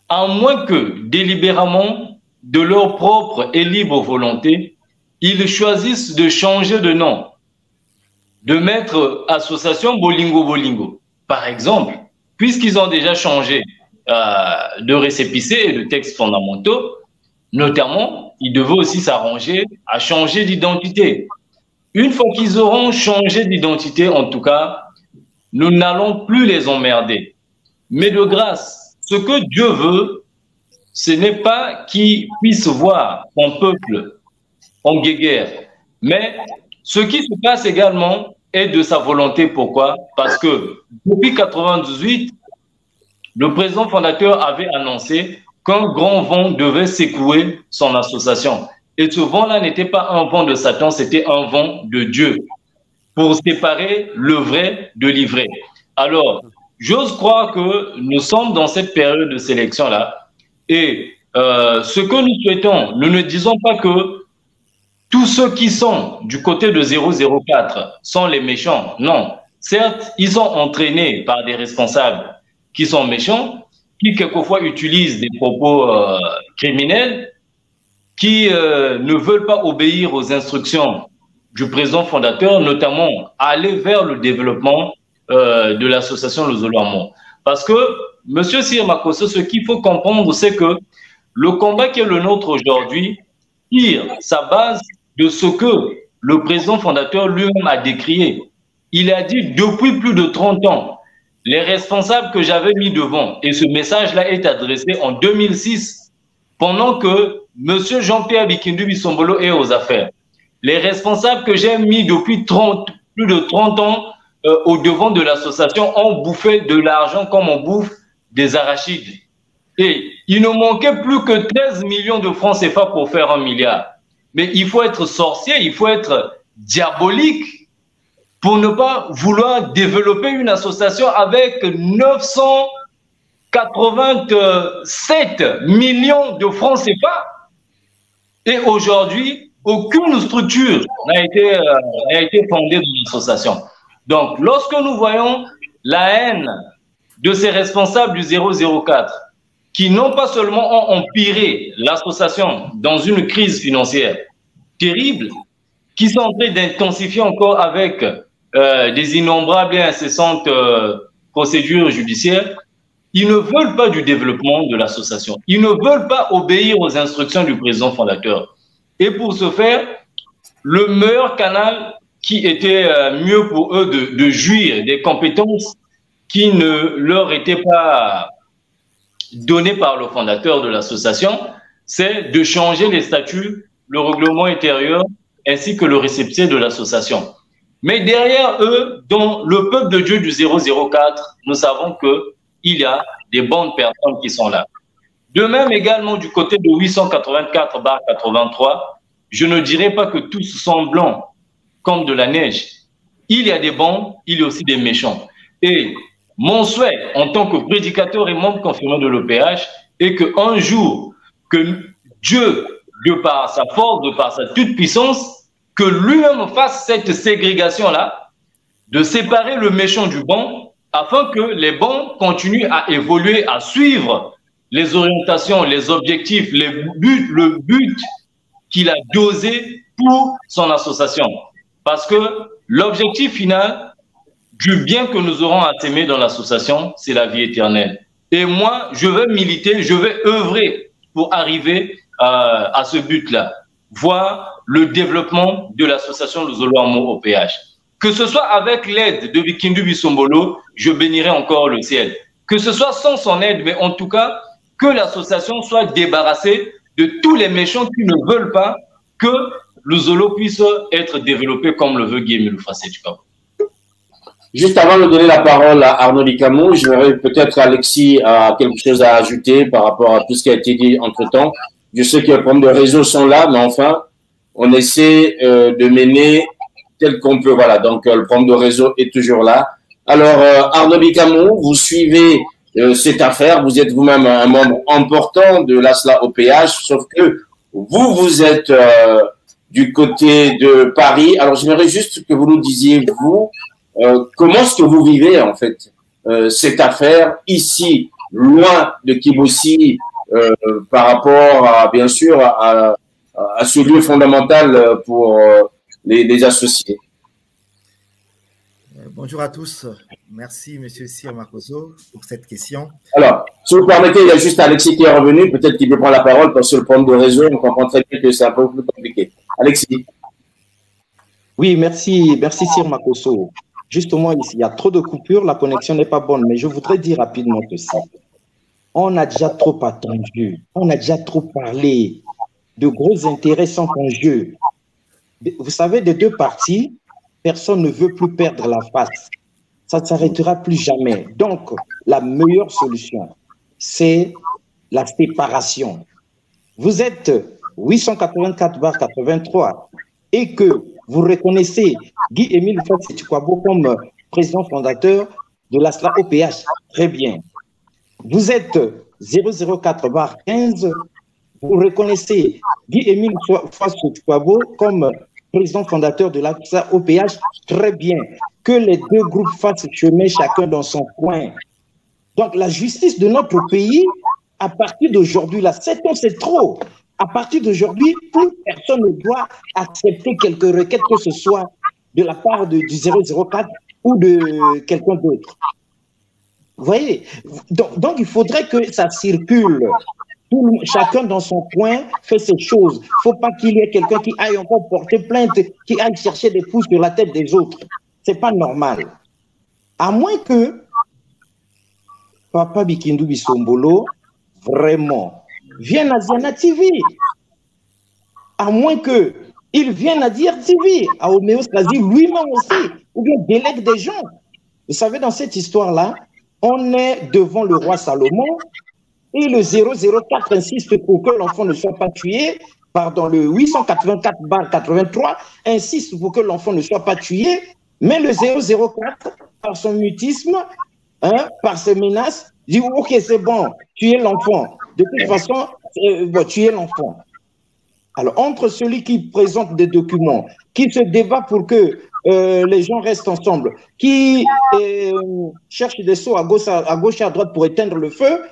À moins que, délibérément, de leur propre et libre volonté, ils choisissent de changer de nom, de mettre association Bolingo Bolingo. Par exemple, puisqu'ils ont déjà changé de récépissé et de textes fondamentaux, Notamment, ils devaient aussi s'arranger à changer d'identité. Une fois qu'ils auront changé d'identité, en tout cas, nous n'allons plus les emmerder. Mais de grâce, ce que Dieu veut, ce n'est pas qu'ils puissent voir son peuple en guéguerre. Mais ce qui se passe également est de sa volonté. Pourquoi? Parce que depuis 1998, le président fondateur avait annoncé qu'un grand vent devait secouer son association. Et ce vent-là n'était pas un vent de Satan, c'était un vent de Dieu pour séparer le vrai de l'ivraie. Alors, j'ose croire que nous sommes dans cette période de sélection-là. Et ce que nous souhaitons, nous ne disons pas que tous ceux qui sont du côté de 004 sont les méchants. Non. Certes, ils sont entraînés par des responsables qui sont méchants, qui quelquefois utilisent des propos criminels, qui ne veulent pas obéir aux instructions du président fondateur, notamment aller vers le développement de l'association Le Zolo Amour. Parce que, M. Cyr Makosso, ce qu'il faut comprendre, c'est que le combat qui est le nôtre aujourd'hui tire sa base de ce que le président fondateur lui-même a décrié. Il a dit depuis plus de 30 ans, les responsables que j'avais mis devant, et ce message-là est adressé en 2006, pendant que M. Jean-Pierre Bikindu Bisombolo est aux affaires. Les responsables que j'ai mis depuis plus de 30 ans au devant de l'association ont bouffé de l'argent comme on bouffe des arachides. Et il ne manquait plus que 13 millions de francs CFA pour faire 1 milliard. Mais il faut être sorcier, il faut être diabolique pour ne pas vouloir développer une association avec 987 millions de francs CFA. Et aujourd'hui, aucune structure n'a été fondée dans l'association. Donc, lorsque nous voyons la haine de ces responsables du 004, qui non pas seulement ont empiré l'association dans une crise financière terrible, qui sont en train d'intensifier encore avec des innombrables et incessantes procédures judiciaires, ils ne veulent pas du développement de l'association. Ils ne veulent pas obéir aux instructions du président fondateur. Et pour ce faire, le meilleur canal qui était mieux pour eux de jouir des compétences qui ne leur étaient pas données par le fondateur de l'association, c'est de changer les statuts, le règlement intérieur ainsi que le récépissé de l'association. Mais derrière eux, dans le peuple de Dieu du 004, nous savons qu'il y a des bonnes personnes qui sont là. De même également du côté de 884/83, je ne dirais pas que tous sont blancs comme de la neige. Il y a des bons, il y a aussi des méchants. Et mon souhait en tant que prédicateur et membre confirmé de l'EPH est qu'un jour, que Dieu, de par sa force, de par sa toute-puissance, que lui-même fasse cette ségrégation-là, de séparer le méchant du bon, afin que les bons continuent à évoluer, à suivre les orientations, les objectifs, le but qu'il a dosé pour son association. Parce que l'objectif final du bien que nous aurons à s'aimer dans l'association, c'est la vie éternelle. Et moi, je vais militer, je vais œuvrer pour arriver à ce but-là, voir le développement de l'association Le Zolo Amour au PH. Que ce soit avec l'aide de Bikindu Bisombolo, je bénirai encore le ciel. Que ce soit sans son aide, mais en tout cas, que l'association soit débarrassée de tous les méchants qui ne veulent pas que le Zolo puisse être développé comme le veut Guillaume Fassé du Cap. Juste avant de donner la parole à Arnaud Licamou, j'aurais peut-être Alexis a quelque chose à ajouter par rapport à tout ce qui a été dit entre-temps. Je sais que les problèmes de réseau sont là, mais enfin, on essaie de mener tel qu'on peut. Voilà, donc le problème de réseau est toujours là. Alors, Arnaud Licamou, vous suivez cette affaire, vous êtes vous-même un membre important de l'ASLA OPH, sauf que vous êtes du côté de Paris. Alors, j'aimerais juste que vous nous disiez, vous, comment est-ce que vous vivez, en fait, cette affaire ici, loin de Kibousi, par rapport, à, bien sûr, à ce lieu fondamental pour les associés. Bonjour à tous. Merci, M. Sir Makoso, pour cette question. Alors, si vous permettez, il y a juste Alexis qui est revenu. Peut-être qu'il peut prendre la parole parce que le problème de réseau, on comprend très bien que c'est un peu plus compliqué. Alexis. Oui, merci, merci Sir Makoso. Justement, ici, il y a trop de coupures, la connexion n'est pas bonne, mais je voudrais dire rapidement ceci. On a déjà trop attendu, on a déjà trop parlé, de gros intérêts sont en jeu. Vous savez, des deux parties, personne ne veut plus perdre la face. Ça ne s'arrêtera plus jamais. Donc, la meilleure solution, c'est la séparation. Vous êtes 884/83 et que vous reconnaissez Guy-Émile Fatou-Kwabo comme président fondateur de l'ASLA OPH. Très bien. Vous êtes 004/15, vous reconnaissez Guy-Émile Fatou-Kwabo comme président fondateur de l'ASLA OPH. Très bien. Que les deux groupes fassent chemin chacun dans son coin. Donc la justice de notre pays, à partir d'aujourd'hui, là, 7 ans c'est trop. À partir d'aujourd'hui, plus personne ne doit accepter quelque requête que ce soit de la part du 004 ou de quelqu'un d'autre. Vous voyez? Donc, il faudrait que ça circule. Chacun dans son coin fait ses choses. Il ne faut pas qu'il y ait quelqu'un qui aille encore porter plainte, qui aille chercher des pouces sur la tête des autres. Ce n'est pas normal. À moins que Papa Bikindu Bisombolo, vraiment, vienne à Ziana TV. À moins qu'il vienne à Dire TV, à Homéostasie lui-même aussi, ou bien délègue des gens. Vous savez, dans cette histoire-là, on est devant le roi Salomon et le 004 insiste pour que l'enfant ne soit pas tué. Pardon, le 884/83 insiste pour que l'enfant ne soit pas tué, mais le 004, par son mutisme, par ses menaces, dit « Ok, c'est bon, tuez l'enfant. De toute façon, tuez l'enfant. » Alors, entre celui qui présente des documents, qui se débat pour que les gens restent ensemble, qui cherche des seaux à gauche et à droite pour éteindre le feu,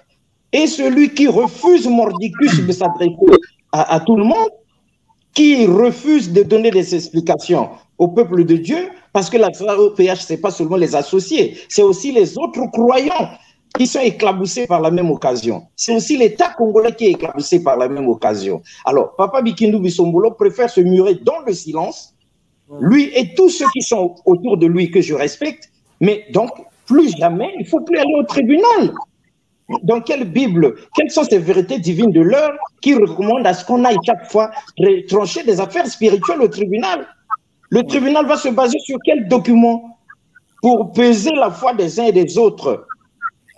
et celui qui refuse mordicus de s'adresser à tout le monde, qui refuse de donner des explications au peuple de Dieu, parce que la OPH, ce n'est pas seulement les associés, c'est aussi les autres croyants qui sont éclaboussés par la même occasion. C'est aussi l'État congolais qui est éclaboussé par la même occasion. Alors, Papa Bikindu Bisombolo préfère se murer dans le silence, lui et tous ceux qui sont autour de lui que je respecte, mais donc, plus jamais, il ne faut plus aller au tribunal. Dans quelle Bible, quelles sont ces vérités divines de l'heure qui recommandent à ce qu'on aille chaque fois trancher des affaires spirituelles au tribunal? Le tribunal va se baser sur quel document pour peser la foi des uns et des autres,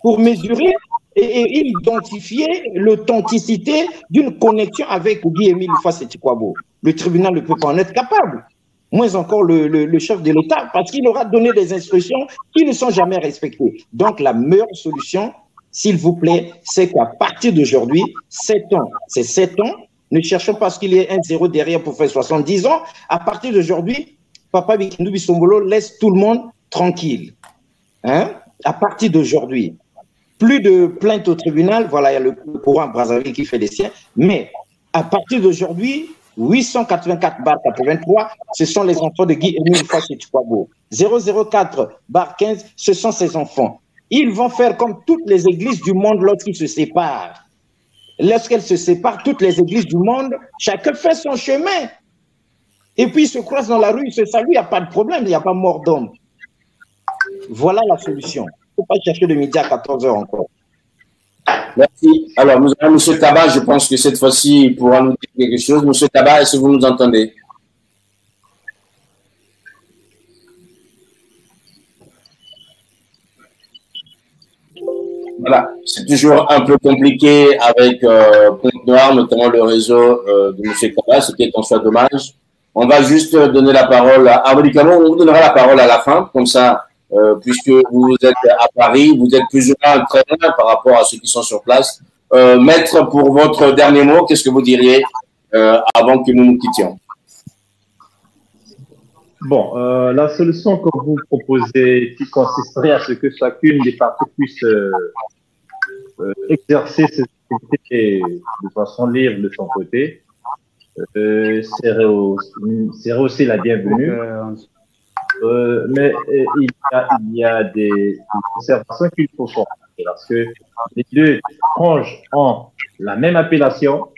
pour mesurer et identifier l'authenticité d'une connexion avec Guy-Émile Fatou-Kwabo. Le tribunal ne peut pas en être capable, moins encore le chef de l'État, parce qu'il aura donné des instructions qui ne sont jamais respectées. Donc la meilleure solution, s'il vous plaît, c'est qu'à partir d'aujourd'hui, 7 ans, c'est 7 ans. Ne cherchons pas à ce qu'il y ait un zéro derrière pour faire 70 ans. À partir d'aujourd'hui, Papa Bikindu Bisombolo laisse tout le monde tranquille. Hein? À partir d'aujourd'hui, plus de plaintes au tribunal. Voilà, il y a le courant Brazzaville qui fait des siens. Mais à partir d'aujourd'hui, 884/83, ce sont les enfants de Guy-Émile Fatou-Kwabo. 004/15, ce sont ses enfants. Ils vont faire comme toutes les églises du monde lorsqu'ils se séparent. Lorsqu'elles se séparent, toutes les églises du monde, chacun fait son chemin. Et puis ils se croisent dans la rue, ils se saluent, il n'y a pas de problème, il n'y a pas mort d'homme. Voilà la solution. Il ne faut pas chercher de midi à 14h encore. Merci. Alors, nous avons M. Tabat, je pense que cette fois-ci, il pourra nous dire quelque chose. M. Tabat, est-ce que vous nous entendez? Voilà, c'est toujours un peu compliqué avec Pointe Noire, notamment le réseau de M. Tabat, ce qui est en soi dommage. On va juste donner la parole à Arnaud Camon. On vous donnera la parole à la fin, comme ça, puisque vous êtes à Paris, vous êtes plus ou moins très loin par rapport à ceux qui sont sur place. Maître, pour votre dernier mot, qu'est-ce que vous diriez avant que nous nous quittions? Bon, la solution que vous proposez, qui consisterait à ce que chacune des parties puisse exercer ses activités de façon libre de son côté, serait aussi la bienvenue. mais il y a des observations qu'il faut faire parce que les deux tranches ont la même appellation,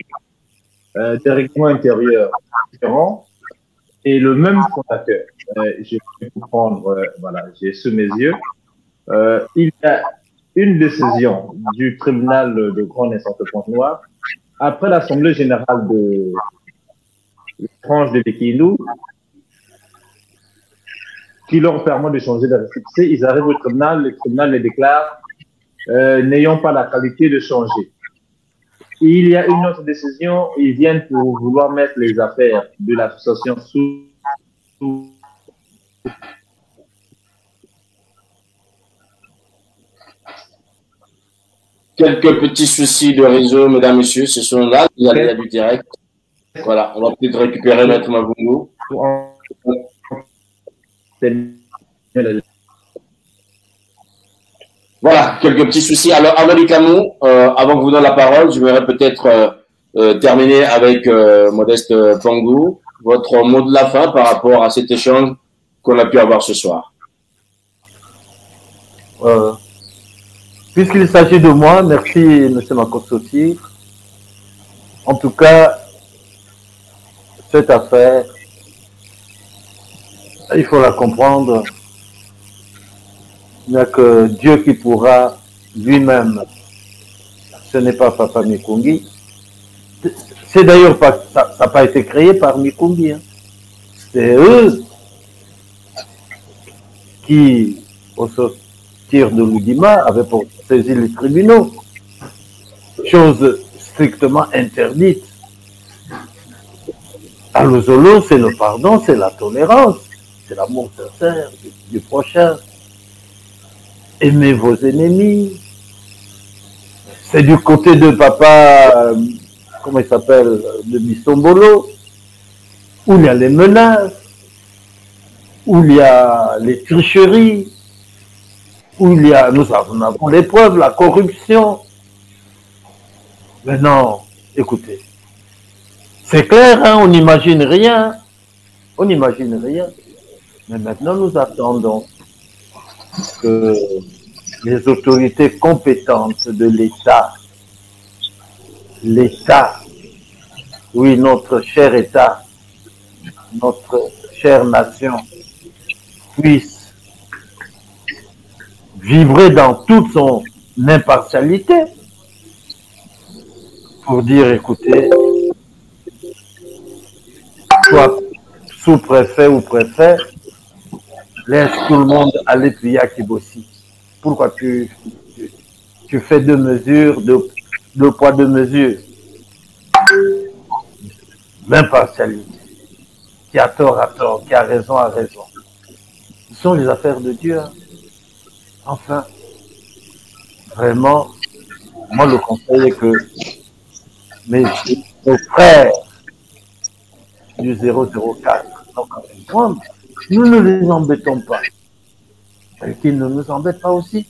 des règlements intérieurs différents et le même fondateur. Je vais vous prendre, voilà, j'ai sous mes yeux. Il y a une décision du tribunal de grande instance de Pointe-Noire après l'Assemblée générale de tranche de Béquilou qui leur permet de changer de récépissé. Ils arrivent au tribunal, le tribunal les déclare n'ayant pas la qualité de changer. Et il y a une autre décision, ils viennent pour vouloir mettre les affaires de l'association sous Quelques petits soucis de réseau, mesdames, messieurs, ce sont là, il y a du direct. Voilà, on va peut-être récupérer Maître Mavungu. Voilà, quelques petits soucis. Alors, Amadou Kamou, avant que vous donne la parole, je voudrais peut-être terminer avec Modeste Pangou, votre mot de la fin par rapport à cet échange qu'on a pu avoir ce soir. Puisqu'il s'agit de moi, merci M. Makosoti. En tout cas, cette affaire, il faut la comprendre. Il n'y a que Dieu qui pourra lui-même. Ce n'est pas Papa Mikungi. C'est d'ailleurs pas, ça n'a pas été créé par Mikungi. Hein. C'est eux qui, au sortir de l'Oudima, avaient saisi les tribunaux. Chose strictement interdite. À l'Ozolo, c'est le pardon, c'est la tolérance, c'est l'amour sincère du prochain. Aimez vos ennemis. C'est du côté de Papa, comment il s'appelle, de Bisombolo, où il y a les menaces, où il y a les tricheries, où il y a, nous avons les preuves, la corruption. Mais non, écoutez, c'est clair, hein, on n'imagine rien. On n'imagine rien. Mais maintenant, nous attendons que les autorités compétentes de l'État, oui, notre cher État, notre chère nation, puisse vibrer dans toute son impartialité pour dire, écoutez, soit sous-préfet ou préfet, laisse tout le monde aller prier à Kibossi. Pourquoi tu fais deux mesures, deux poids, deux mesures? L'impartialité. Qui a tort a tort, qui a raison a raison. Ce sont les affaires de Dieu. Hein. Enfin, vraiment, moi le conseil est que nos frères du 004, donc, nous ne les embêtons pas. Et qu'ils ne nous embêtent pas aussi.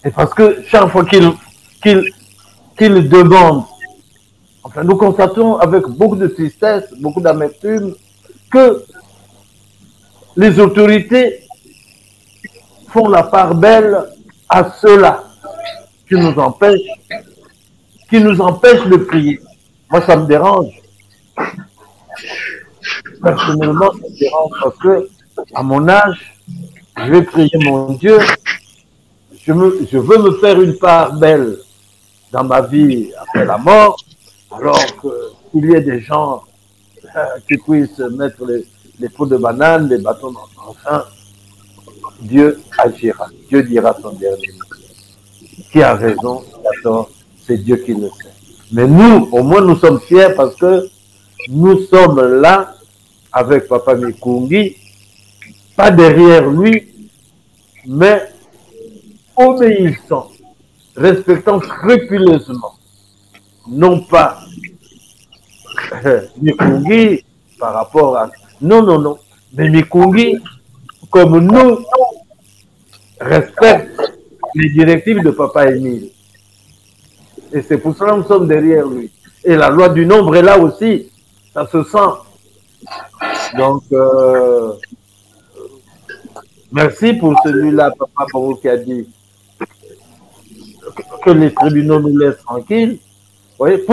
Et parce que chaque fois qu'ils demandent, enfin, nous constatons avec beaucoup de tristesse, beaucoup d'amertume, que les autorités font la part belle à ceux-là qui nous empêchent de prier. Moi, ça me dérange. Personnellement, ça me dérange parce que, à mon âge, je vais prier mon Dieu. Je veux me faire une part belle dans ma vie après la mort, alors qu'il y ait des gens qui puissent mettre les pots de banane, les bâtons dans enfin, Dieu agira. Dieu dira son dernier mot. Qui a raison, qui a tort, c'est Dieu qui le sait. Mais nous, au moins, nous sommes fiers parce que nous sommes là avec Papa Mikungi, pas derrière lui, mais obéissant, respectant scrupuleusement, non pas Mikungi par rapport à... Non, mais Mikungi, comme nous, respecte les directives de Papa Émile. Et c'est pour cela que nous sommes derrière lui. Et la loi du nombre est là aussi, ça se sent. Donc, Merci pour celui-là, Papa Baro, qui a dit que les tribunaux nous laissent tranquilles. Oui, et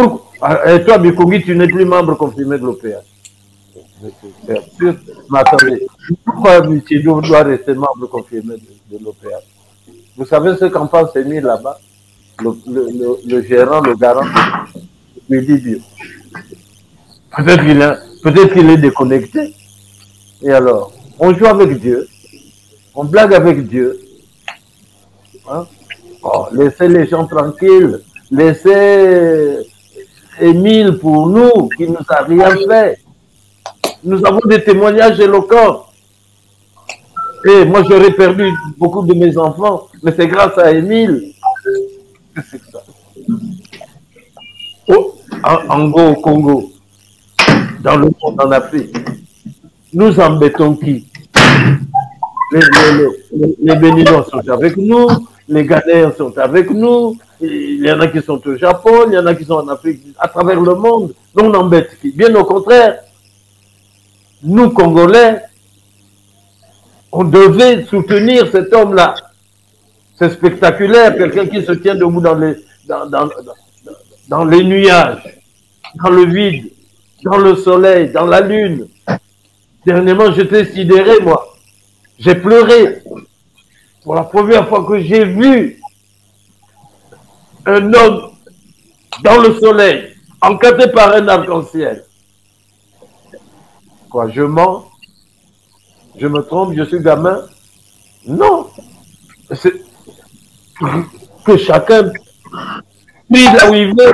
toi, Bikongi, tu n'es plus membre confirmé de l'OPH. C'est sûr. Mais attendez, pourquoi Michidou doit rester membre confirmé de l'OPH? Vous savez ce qu'en pense Émile là-bas, le gérant, le garant de Libye. Peut-être qu'il est déconnecté. Et alors, on joue avec Dieu, on blague avec Dieu. Hein? Oh, laissez les gens tranquilles, laissez Émile pour nous, qui ne nous a rien fait. Nous avons des témoignages éloquents. Et moi, j'aurais perdu beaucoup de mes enfants, mais c'est grâce à Émile. Qu'est-ce que c'est que ça? Au Congo, dans le monde, en Afrique, nous embêtons qui? Les Béninois sont avec nous, les Ghanéens sont avec nous, il y en a qui sont au Japon, il y en a qui sont en Afrique, à travers le monde. Nous, on embête qui? Bien au contraire, nous, Congolais, on devait soutenir cet homme-là. C'est spectaculaire, quelqu'un qui se tient debout dans les nuages, dans le vide, dans le soleil, dans la lune. Dernièrement, j'étais sidéré, moi. J'ai pleuré pour la première fois que j'ai vu un homme dans le soleil, encadré par un arc-en-ciel. Quoi, je mens? Je me trompe? Je suis gamin? Non. C'est que chacun prie là où il veut.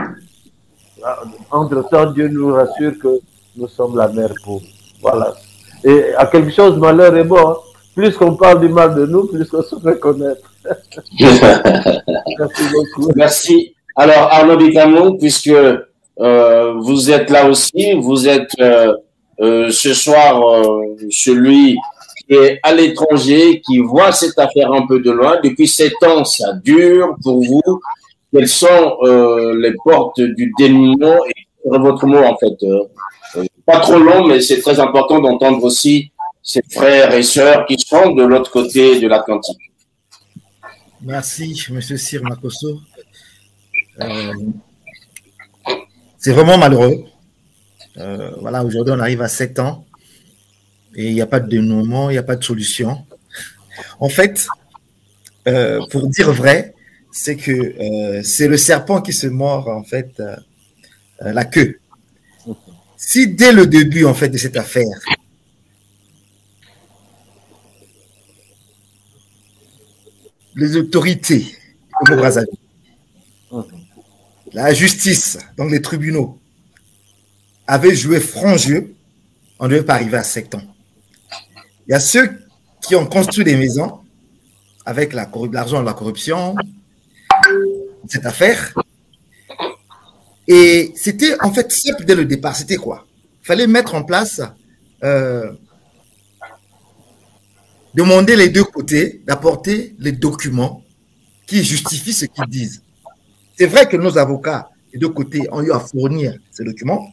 Entre-temps, Dieu nous rassure que nous sommes la mère pauvre. Voilà. Et à quelque chose, malheur est bon. Hein. Plus qu'on parle du mal de nous, plus qu'on se fait connaître. Merci beaucoup. Merci. Alors, Arnaud Bikamou, puisque vous êtes là aussi, vous êtes ce soir celui qui est à l'étranger, qui voit cette affaire un peu de loin. Depuis 7 ans, ça dure pour vous. Quelles sont les portes du dénouement et votre mot, en fait pas trop long, mais c'est très important d'entendre aussi ces frères et sœurs qui sont de l'autre côté de l'Atlantique. Merci, M. Sir Makosso. C'est vraiment malheureux. Voilà, aujourd'hui, on arrive à 7 ans et il n'y a pas de dénouement, il n'y a pas de solution. En fait, pour dire vrai, c'est que c'est le serpent qui se mord, en fait, la queue. Si dès le début, en fait, de cette affaire, les autorités au Brazzaville, la justice, donc les tribunaux, avaient joué franc jeu, on ne devait pas arriver à 7 ans. Il y a ceux qui ont construit des maisons avec l'argent de la corruption, cette affaire. Et c'était en fait simple dès le départ. C'était quoi? Il fallait mettre en place, demander les deux côtés d'apporter les documents qui justifient ce qu'ils disent. C'est vrai que nos avocats des deux côtés ont eu à fournir ces documents,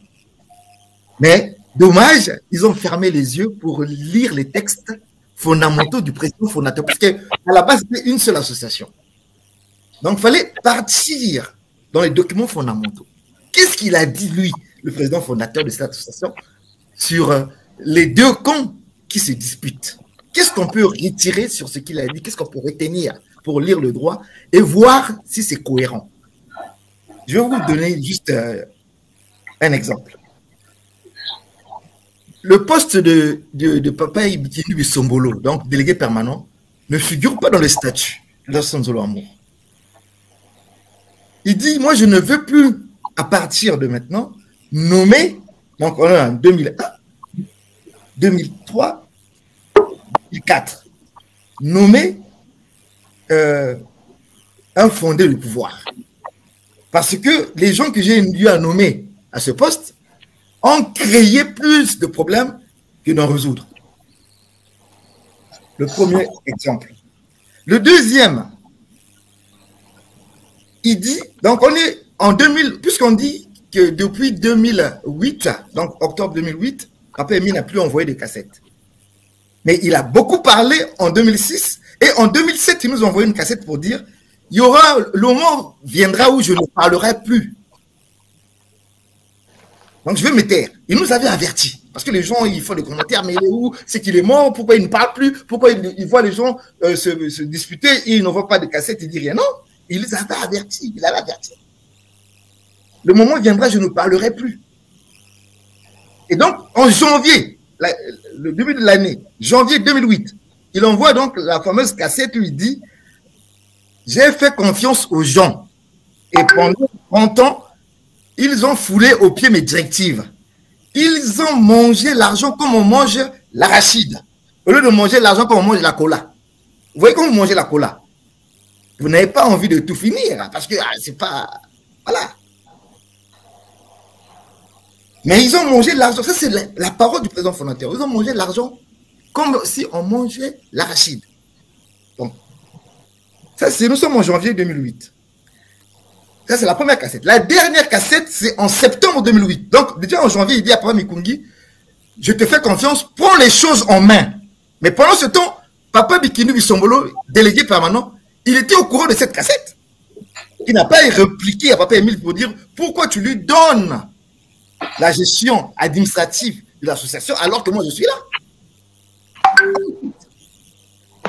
mais dommage, ils ont fermé les yeux pour lire les textes fondamentaux du président fondateur, parce qu'à la base, c'était une seule association. Donc, il fallait partir dans les documents fondamentaux. Qu'est-ce qu'il a dit, lui, le président fondateur de cette association, sur les deux camps qui se disputent? Qu'est-ce qu'on peut retirer sur ce qu'il a dit? Qu'est-ce qu'on peut retenir pour lire le droit et voir si c'est cohérent? Je vais vous donner juste un exemple. Le poste de Papa Ibitini Bisombolo, donc délégué permanent, ne figure pas dans le statut de Sonzolo Amour. Il dit, moi, je ne veux plus, à partir de maintenant, nommer, donc on est en 2001, 2003, 2004, nommer un fondé du pouvoir. Parce que les gens que j'ai eu à nommer à ce poste ont créé plus de problèmes que d'en résoudre. Le premier exemple. Le deuxième, il dit, donc on est en 2000, puisqu'on dit que depuis 2008, donc octobre 2008, Papa Emi n'a plus envoyé des cassettes. Mais il a beaucoup parlé en 2006 et en 2007, il nous a envoyé une cassette pour dire il y aura, le moment viendra où je ne parlerai plus. Donc je vais me taire. Il nous avait avertis. Parce que les gens, ils font des commentaires, mais il est où? C'est qu'il est mort, pourquoi il ne parle plus? Pourquoi il voit les gens se disputer et il n'envoie pas de cassette, il dit rien. Non, il les avait avertis. Il avait averti. Le moment viendra, je ne parlerai plus. Et donc, en janvier, le début de l'année, janvier 2008, il envoie donc la fameuse cassette, lui dit j'ai fait confiance aux gens. Et pendant 30 ans, ils ont foulé aux pieds mes directives. Ils ont mangé l'argent comme on mange l'arachide. Au lieu de manger l'argent comme on mange la cola. Vous voyez quand vous mangez la cola, vous n'avez pas envie de tout finir parce que c'est pas... Voilà. Mais ils ont mangé l'argent. Ça, c'est la parole du président fondateur. Ils ont mangé l'argent comme si on mangeait l'arachide. Donc, ça, nous sommes en janvier 2008. Ça, c'est la première cassette. La dernière cassette, c'est en septembre 2008. Donc, déjà en janvier, il dit à Papa Mikungi, je te fais confiance, prends les choses en main. Mais pendant ce temps, Papa Bikini Bisombolo, délégué permanent, il était au courant de cette cassette. Il n'a pas répliqué à Papa Émile pour dire pourquoi tu lui donnes la gestion administrative de l'association alors que moi je suis là.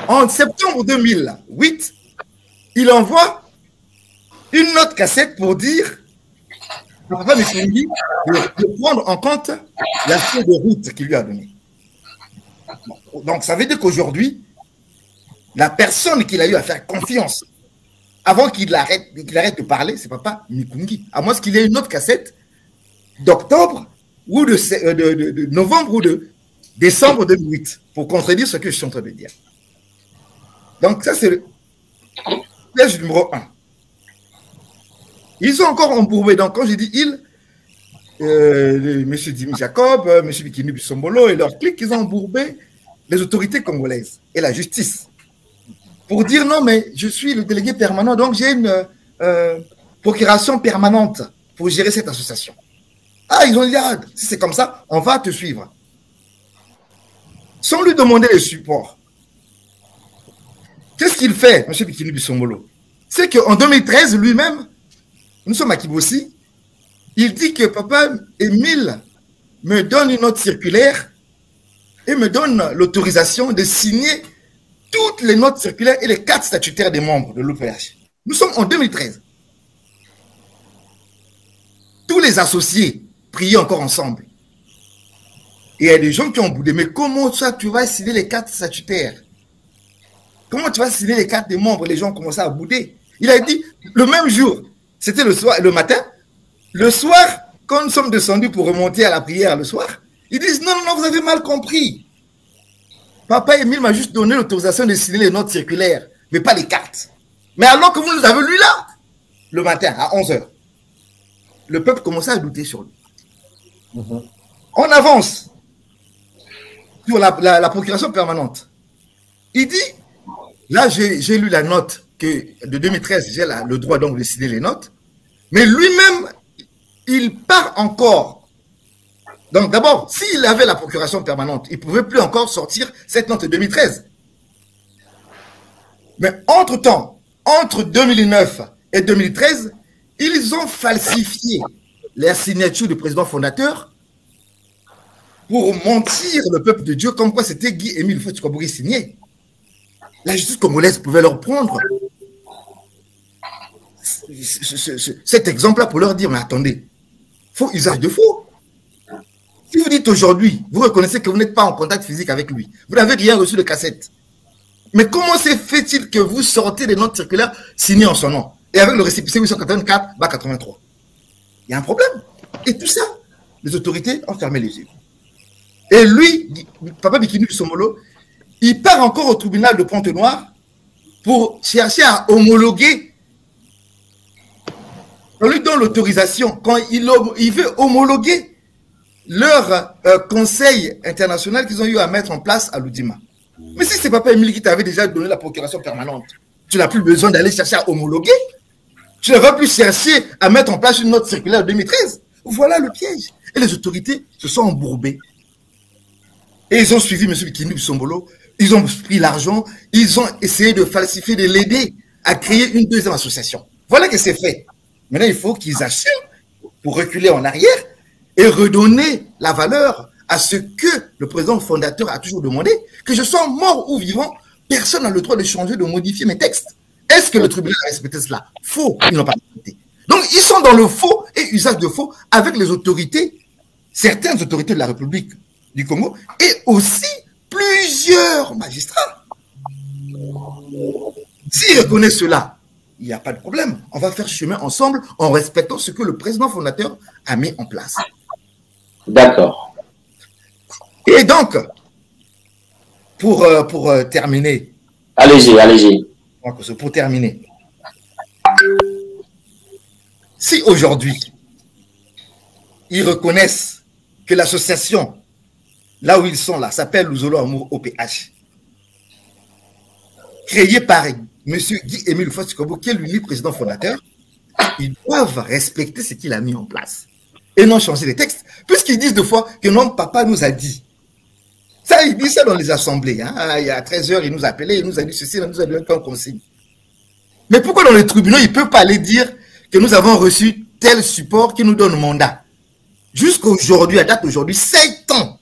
En septembre 2008, il envoie une autre cassette pour dire à Papa Mikungi de prendre en compte la feuille de route qu'il lui a donnée. Donc ça veut dire qu'aujourd'hui, la personne qu'il a eu à faire confiance avant qu'il arrête de parler, c'est Papa Mikungi. À moins qu'il ait une autre cassette d'octobre ou de novembre ou de décembre 2008 pour contredire ce que je suis en train de dire. Donc ça c'est le piège numéro 1. Ils ont encore embourbé. Donc quand je dis ils, M. Dimi Jacob, M. Bikini Bisombolo et leur clique, ils ont embourbé les autorités congolaises et la justice pour dire non mais je suis le délégué permanent donc j'ai une procuration permanente pour gérer cette association. Ah, ils ont dit, ah, si c'est comme ça, on va te suivre. Sans lui demander le support. Qu'est-ce qu'il fait, M. Bikini Bisombolo? C'est qu'en 2013, lui-même, nous sommes à Kibossi, il dit que Papa Émile me donne une note circulaire et me donne l'autorisation de signer toutes les notes circulaires et les cartes statutaires des membres de l'OPH. Nous sommes en 2013. Tous les associés prier encore ensemble. Et il y a des gens qui ont boudé. Mais comment ça, tu vas signer les cartes statutaires? Comment tu vas signer les cartes des membres? Les gens ont commencé à bouder. Il a dit, le même jour, c'était le soir, le matin, le soir, quand nous sommes descendus pour remonter à la prière le soir, ils disent, non, non, vous avez mal compris. Papa Émile m'a juste donné l'autorisation de signer les notes circulaires, mais pas les cartes. Mais alors que vous nous avez lu là, le matin, à 11h, le peuple commençait à douter sur lui. On avance sur la procuration permanente. Il dit, là j'ai lu la note que de 2013, j'ai le droit donc de signer les notes, mais lui-même, il part encore. Donc d'abord, s'il avait la procuration permanente, il ne pouvait plus encore sortir cette note de 2013. Mais entre-temps, entre 2009 et 2013, ils ont falsifié les signatures du président fondateur pour mentir le peuple de Dieu comme quoi c'était Guy-Émile Fatou-Kabouri signé. La justice congolaise pouvait leur prendre cet exemple-là pour leur dire, mais attendez, faux usage de faux. Si vous dites aujourd'hui, vous reconnaissez que vous n'êtes pas en contact physique avec lui, vous n'avez rien reçu de cassette. Mais comment se fait-il que vous sortez des notes circulaires signées en son nom et avec le récépissé 884-83? Il y a un problème. Et tout ça, les autorités ont fermé les yeux. Et lui, Papa Bikini Bisombolo, il part encore au tribunal de Pointe-Noire pour chercher à homologuer. On lui donne l'autorisation. Quand il veut homologuer leur conseil international qu'ils ont eu à mettre en place à Loudima. Mais si c'est Papa Émile qui t'avait déjà donné la procuration permanente, tu n'as plus besoin d'aller chercher à homologuer. Tu ne vas plus chercher à mettre en place une note circulaire de 2013. Voilà le piège. Et les autorités se sont embourbées. Et ils ont suivi M. Bikini Bisombolo, ils ont pris l'argent, ils ont essayé de falsifier, de l'aider à créer une deuxième association. Voilà que c'est fait. Maintenant, il faut qu'ils assument pour reculer en arrière et redonner la valeur à ce que le président fondateur a toujours demandé, que je sois mort ou vivant, personne n'a le droit de changer, de modifier mes textes. Est-ce que le tribunal a respecté cela? Faux, ils n'ont pas respecté. Donc, ils sont dans le faux et usage de faux avec les autorités, certaines autorités de la République du Congo et aussi plusieurs magistrats. S'ils reconnaissent cela, il n'y a pas de problème. On va faire chemin ensemble en respectant ce que le président fondateur a mis en place. D'accord. Et donc, pour terminer. Allez-y, allez-y. Pour terminer. Si aujourd'hui, ils reconnaissent que l'association, là où ils sont là, s'appelle Luzolo Amour OPH, créée par M. Guy-Émile Fassikobo, qui est l'unique président fondateur, ils doivent respecter ce qu'il a mis en place et non changer les textes, puisqu'ils disent deux fois que non, papa nous a dit. Ça, il dit ça dans les assemblées. Hein. Il y a 13 heures, il nous a appelé, il nous a dit ceci, il nous a donné comme consigne. Mais pourquoi dans les tribunaux, il ne peut pas aller dire que nous avons reçu tel support qui nous donne mandat? Jusqu'aujourd'hui, à date d'aujourd'hui, 7 ans,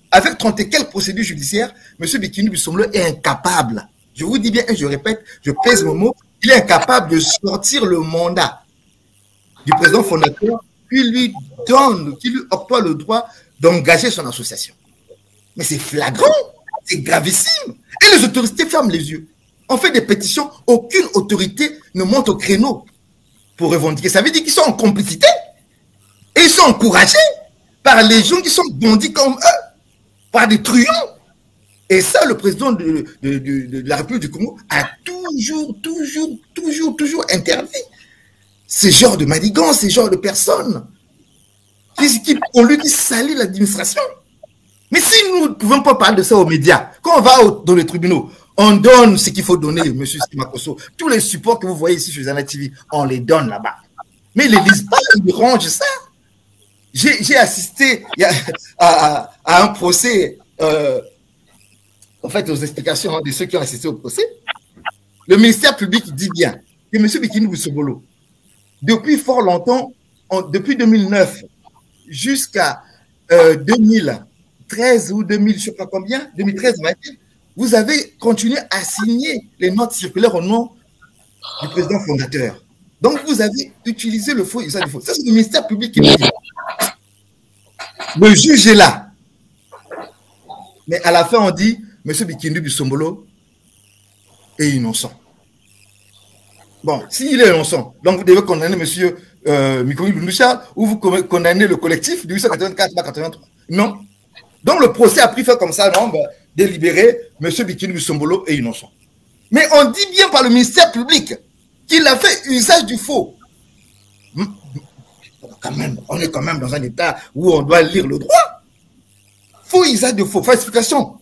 avec 30 et quelques procédures judiciaires, M. Bikini Bisombolo est incapable. Je vous dis bien et je répète, je pèse mon mot, il est incapable de sortir le mandat du président fondateur qui lui octroie le droit d'engager son association. Mais c'est flagrant, c'est gravissime. Et les autorités ferment les yeux. On fait des pétitions, aucune autorité ne monte au créneau pour revendiquer. Ça veut dire qu'ils sont en complicité. Et ils sont encouragés par les gens qui sont bandits comme eux, par des truands. Et ça, le président de la République du Congo a toujours interdit ce genre de manigance, ce genre de personnes qui salissent l'administration. Mais si nous ne pouvons pas parler de ça aux médias, quand on va dans les tribunaux, on donne ce qu'il faut donner, M. Simakoso. Tous les supports que vous voyez ici sur Zana TV, on les donne là-bas. Mais ils ne les lisent pas, ils rangent ça. J'ai assisté à un procès, en fait, aux explications de ceux qui ont assisté au procès. Le ministère public dit bien que M. Bikini Bisombolo, depuis fort longtemps, depuis 2009 jusqu'à 2013 ou 2000, je ne sais pas combien, 2013, vous avez continué à signer les notes circulaires au nom du président fondateur. Donc, vous avez utilisé le faux usage du faux. Ça, c'est le ministère public qui le dit. Le juge est là. Mais à la fin, on dit, M. Bikini Bisombolo est innocent. Bon, s'il est innocent, donc vous devez condamner M. Mikoyi Lundusha ou vous condamnez le collectif de 1884-83. Non. Donc, le procès a pris fait comme ça, non, délibéré, M. Bikini Bisombolo est innocent. Mais on dit bien par le ministère public qu'il a fait usage du faux. Quand même, on est quand même dans un état où on doit lire le droit. Faux usage de faux, falsification.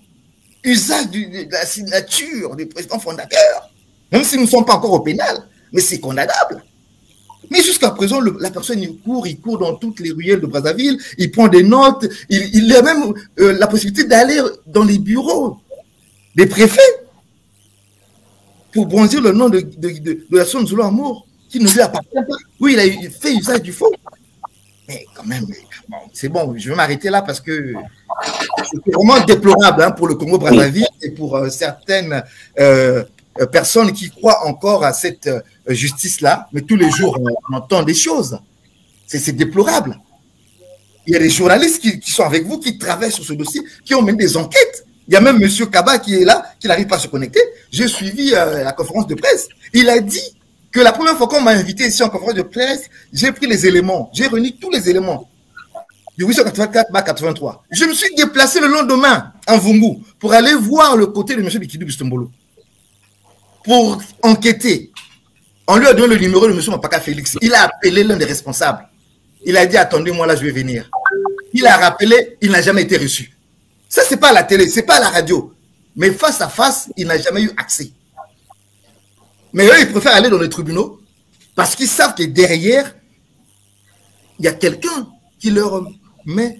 Usage de la signature du président fondateur. Même si nous ne sommes pas encore au pénal, mais c'est condamnable. Mais jusqu'à présent, la personne, il court dans toutes les ruelles de Brazzaville, il prend des notes, il a même la possibilité d'aller dans les bureaux des préfets pour brandir le nom de la zone Zolo Amour, qui ne lui appartient pas. Oui, il a fait usage du faux. Mais quand même, bon, c'est bon, je vais m'arrêter là parce que c'est vraiment déplorable pour le Congo-Brazzaville et pour certaines personnes qui croient encore à cette justice-là, mais tous les jours, on entend des choses. C'est déplorable. Il y a des journalistes qui sont avec vous, qui travaillent sur ce dossier, qui ont mené des enquêtes. Il y a même M. Kaba qui est là, qui n'arrive pas à se connecter. J'ai suivi la conférence de presse. Il a dit que la première fois qu'on m'a invité ici en conférence de presse, j'ai pris les éléments, j'ai réuni tous les éléments du 884-83. Je me suis déplacé le lendemain en Vungu pour aller voir le côté de M. Bikini Bisombolo, pour enquêter. On lui a donné le numéro de M. Mapaka Félix. Il a appelé l'un des responsables. Il a dit, attendez-moi là, je vais venir. Il a rappelé, il n'a jamais été reçu. Ça, ce n'est pas à la télé, ce n'est pas à la radio. Mais face à face, il n'a jamais eu accès. Mais eux, ils préfèrent aller dans les tribunaux parce qu'ils savent que derrière, il y a quelqu'un qui leur met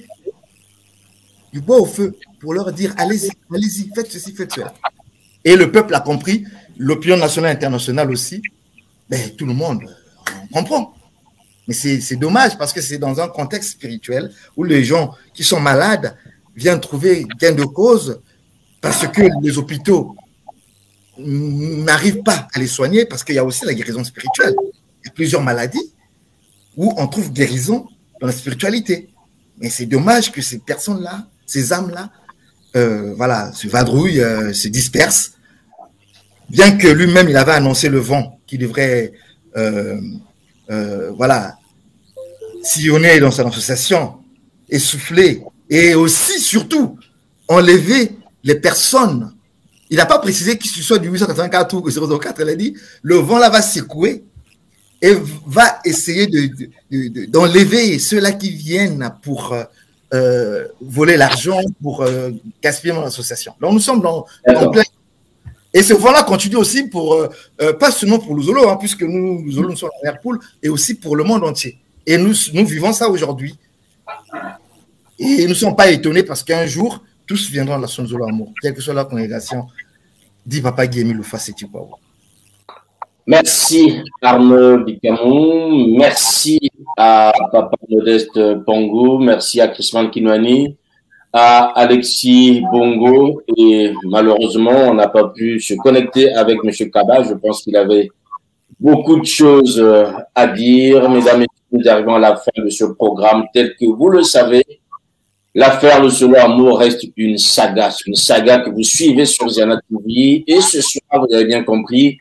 du bois au feu pour leur dire allez-y, allez-y, faites ceci, faites cela. Et le peuple a compris, l'opinion nationale et internationale aussi, ben, tout le monde comprend. Mais c'est dommage parce que c'est dans un contexte spirituel où les gens qui sont malades viennent trouver gain de cause parce que les hôpitaux n'arrivent pas à les soigner parce qu'il y a aussi la guérison spirituelle. Il y a plusieurs maladies où on trouve guérison dans la spiritualité. Mais c'est dommage que ces personnes-là, ces âmes-là, voilà, se vadrouillent, se dispersent. Bien que lui-même, il avait annoncé le vent qui devrait, voilà, sillonner dans son association, essouffler et aussi, surtout, enlever les personnes. Il n'a pas précisé qu'il soit du 884 ou 004, il a dit le vent là va secouer et va essayer d'enlever ceux-là qui viennent pour voler l'argent, pour gaspiller mon association. Donc nous sommes dans plein. Et ce vent-là continue aussi pour, pas seulement pour Luzolo, hein, puisque nous Luzolo, nous sommes en première poule, et aussi pour le monde entier. Et nous vivons ça aujourd'hui. Et nous ne sommes pas étonnés parce qu'un jour, tous viendront à la Sonzolo Amour, quelle que soit la congrégation, dit Papa Guémy Loufa Sétipaou. Merci Arnaud Bikamou, merci à Papa Modeste Pongo, merci à Chrisman Kinwani, à Alexis Bongo, et malheureusement on n'a pas pu se connecter avec M. Kaba. Je pense qu'il avait beaucoup de choses à dire. Mesdames et messieurs, nous arrivons à la fin de ce programme. Tel que vous le savez, l'affaire Luzolo Amour reste une saga que vous suivez sur Ziana TV. Et ce soir, vous avez bien compris,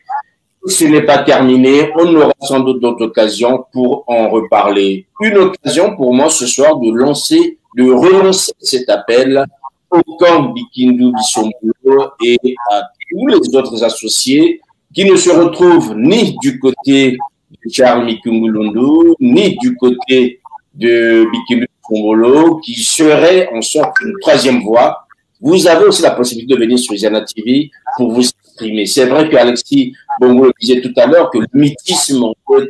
ce n'est pas terminé. On aura sans doute d'autres occasions pour en reparler. Une occasion pour moi ce soir de relancer cet appel au camp Bikindu Bissombolo et à tous les autres associés qui ne se retrouvent ni du côté de Charles Mikungulundu, ni du côté de Bikindu Bissombolo, qui serait en sorte une troisième voie. Vous avez aussi la possibilité de venir sur Ziana TV pour vous exprimer. C'est vrai qu'Alexis Bongo le disait tout à l'heure que le mythisme, en fait,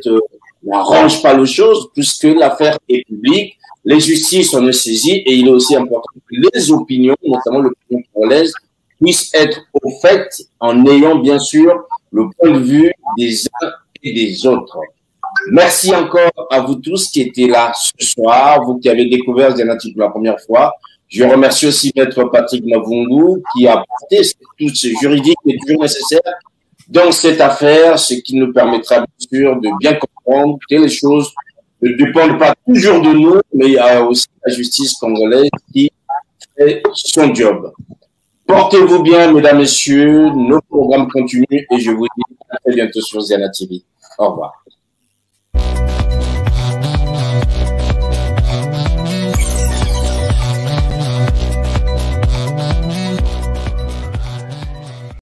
n'arrange pas les choses puisque l'affaire est publique. Les justices en ont saisi et il est aussi important que les opinions, notamment l'opinion congolaise, puissent être au fait en ayant bien sûr le point de vue des uns et des autres. Merci encore à vous tous qui étaient là ce soir, vous qui avez découvert Ziana TV pour la première fois. Je remercie aussi Maître Patrick Mavungu qui a apporté tout ce juridique qui est toujours nécessaire dans cette affaire, ce qui nous permettra bien sûr de bien comprendre que les choses ne dépendent pas toujours de nous, mais il y a aussi la justice congolaise qui fait son job. Portez-vous bien, mesdames, messieurs, nos programmes continuent et je vous dis à très bientôt sur Ziana TV. Au revoir.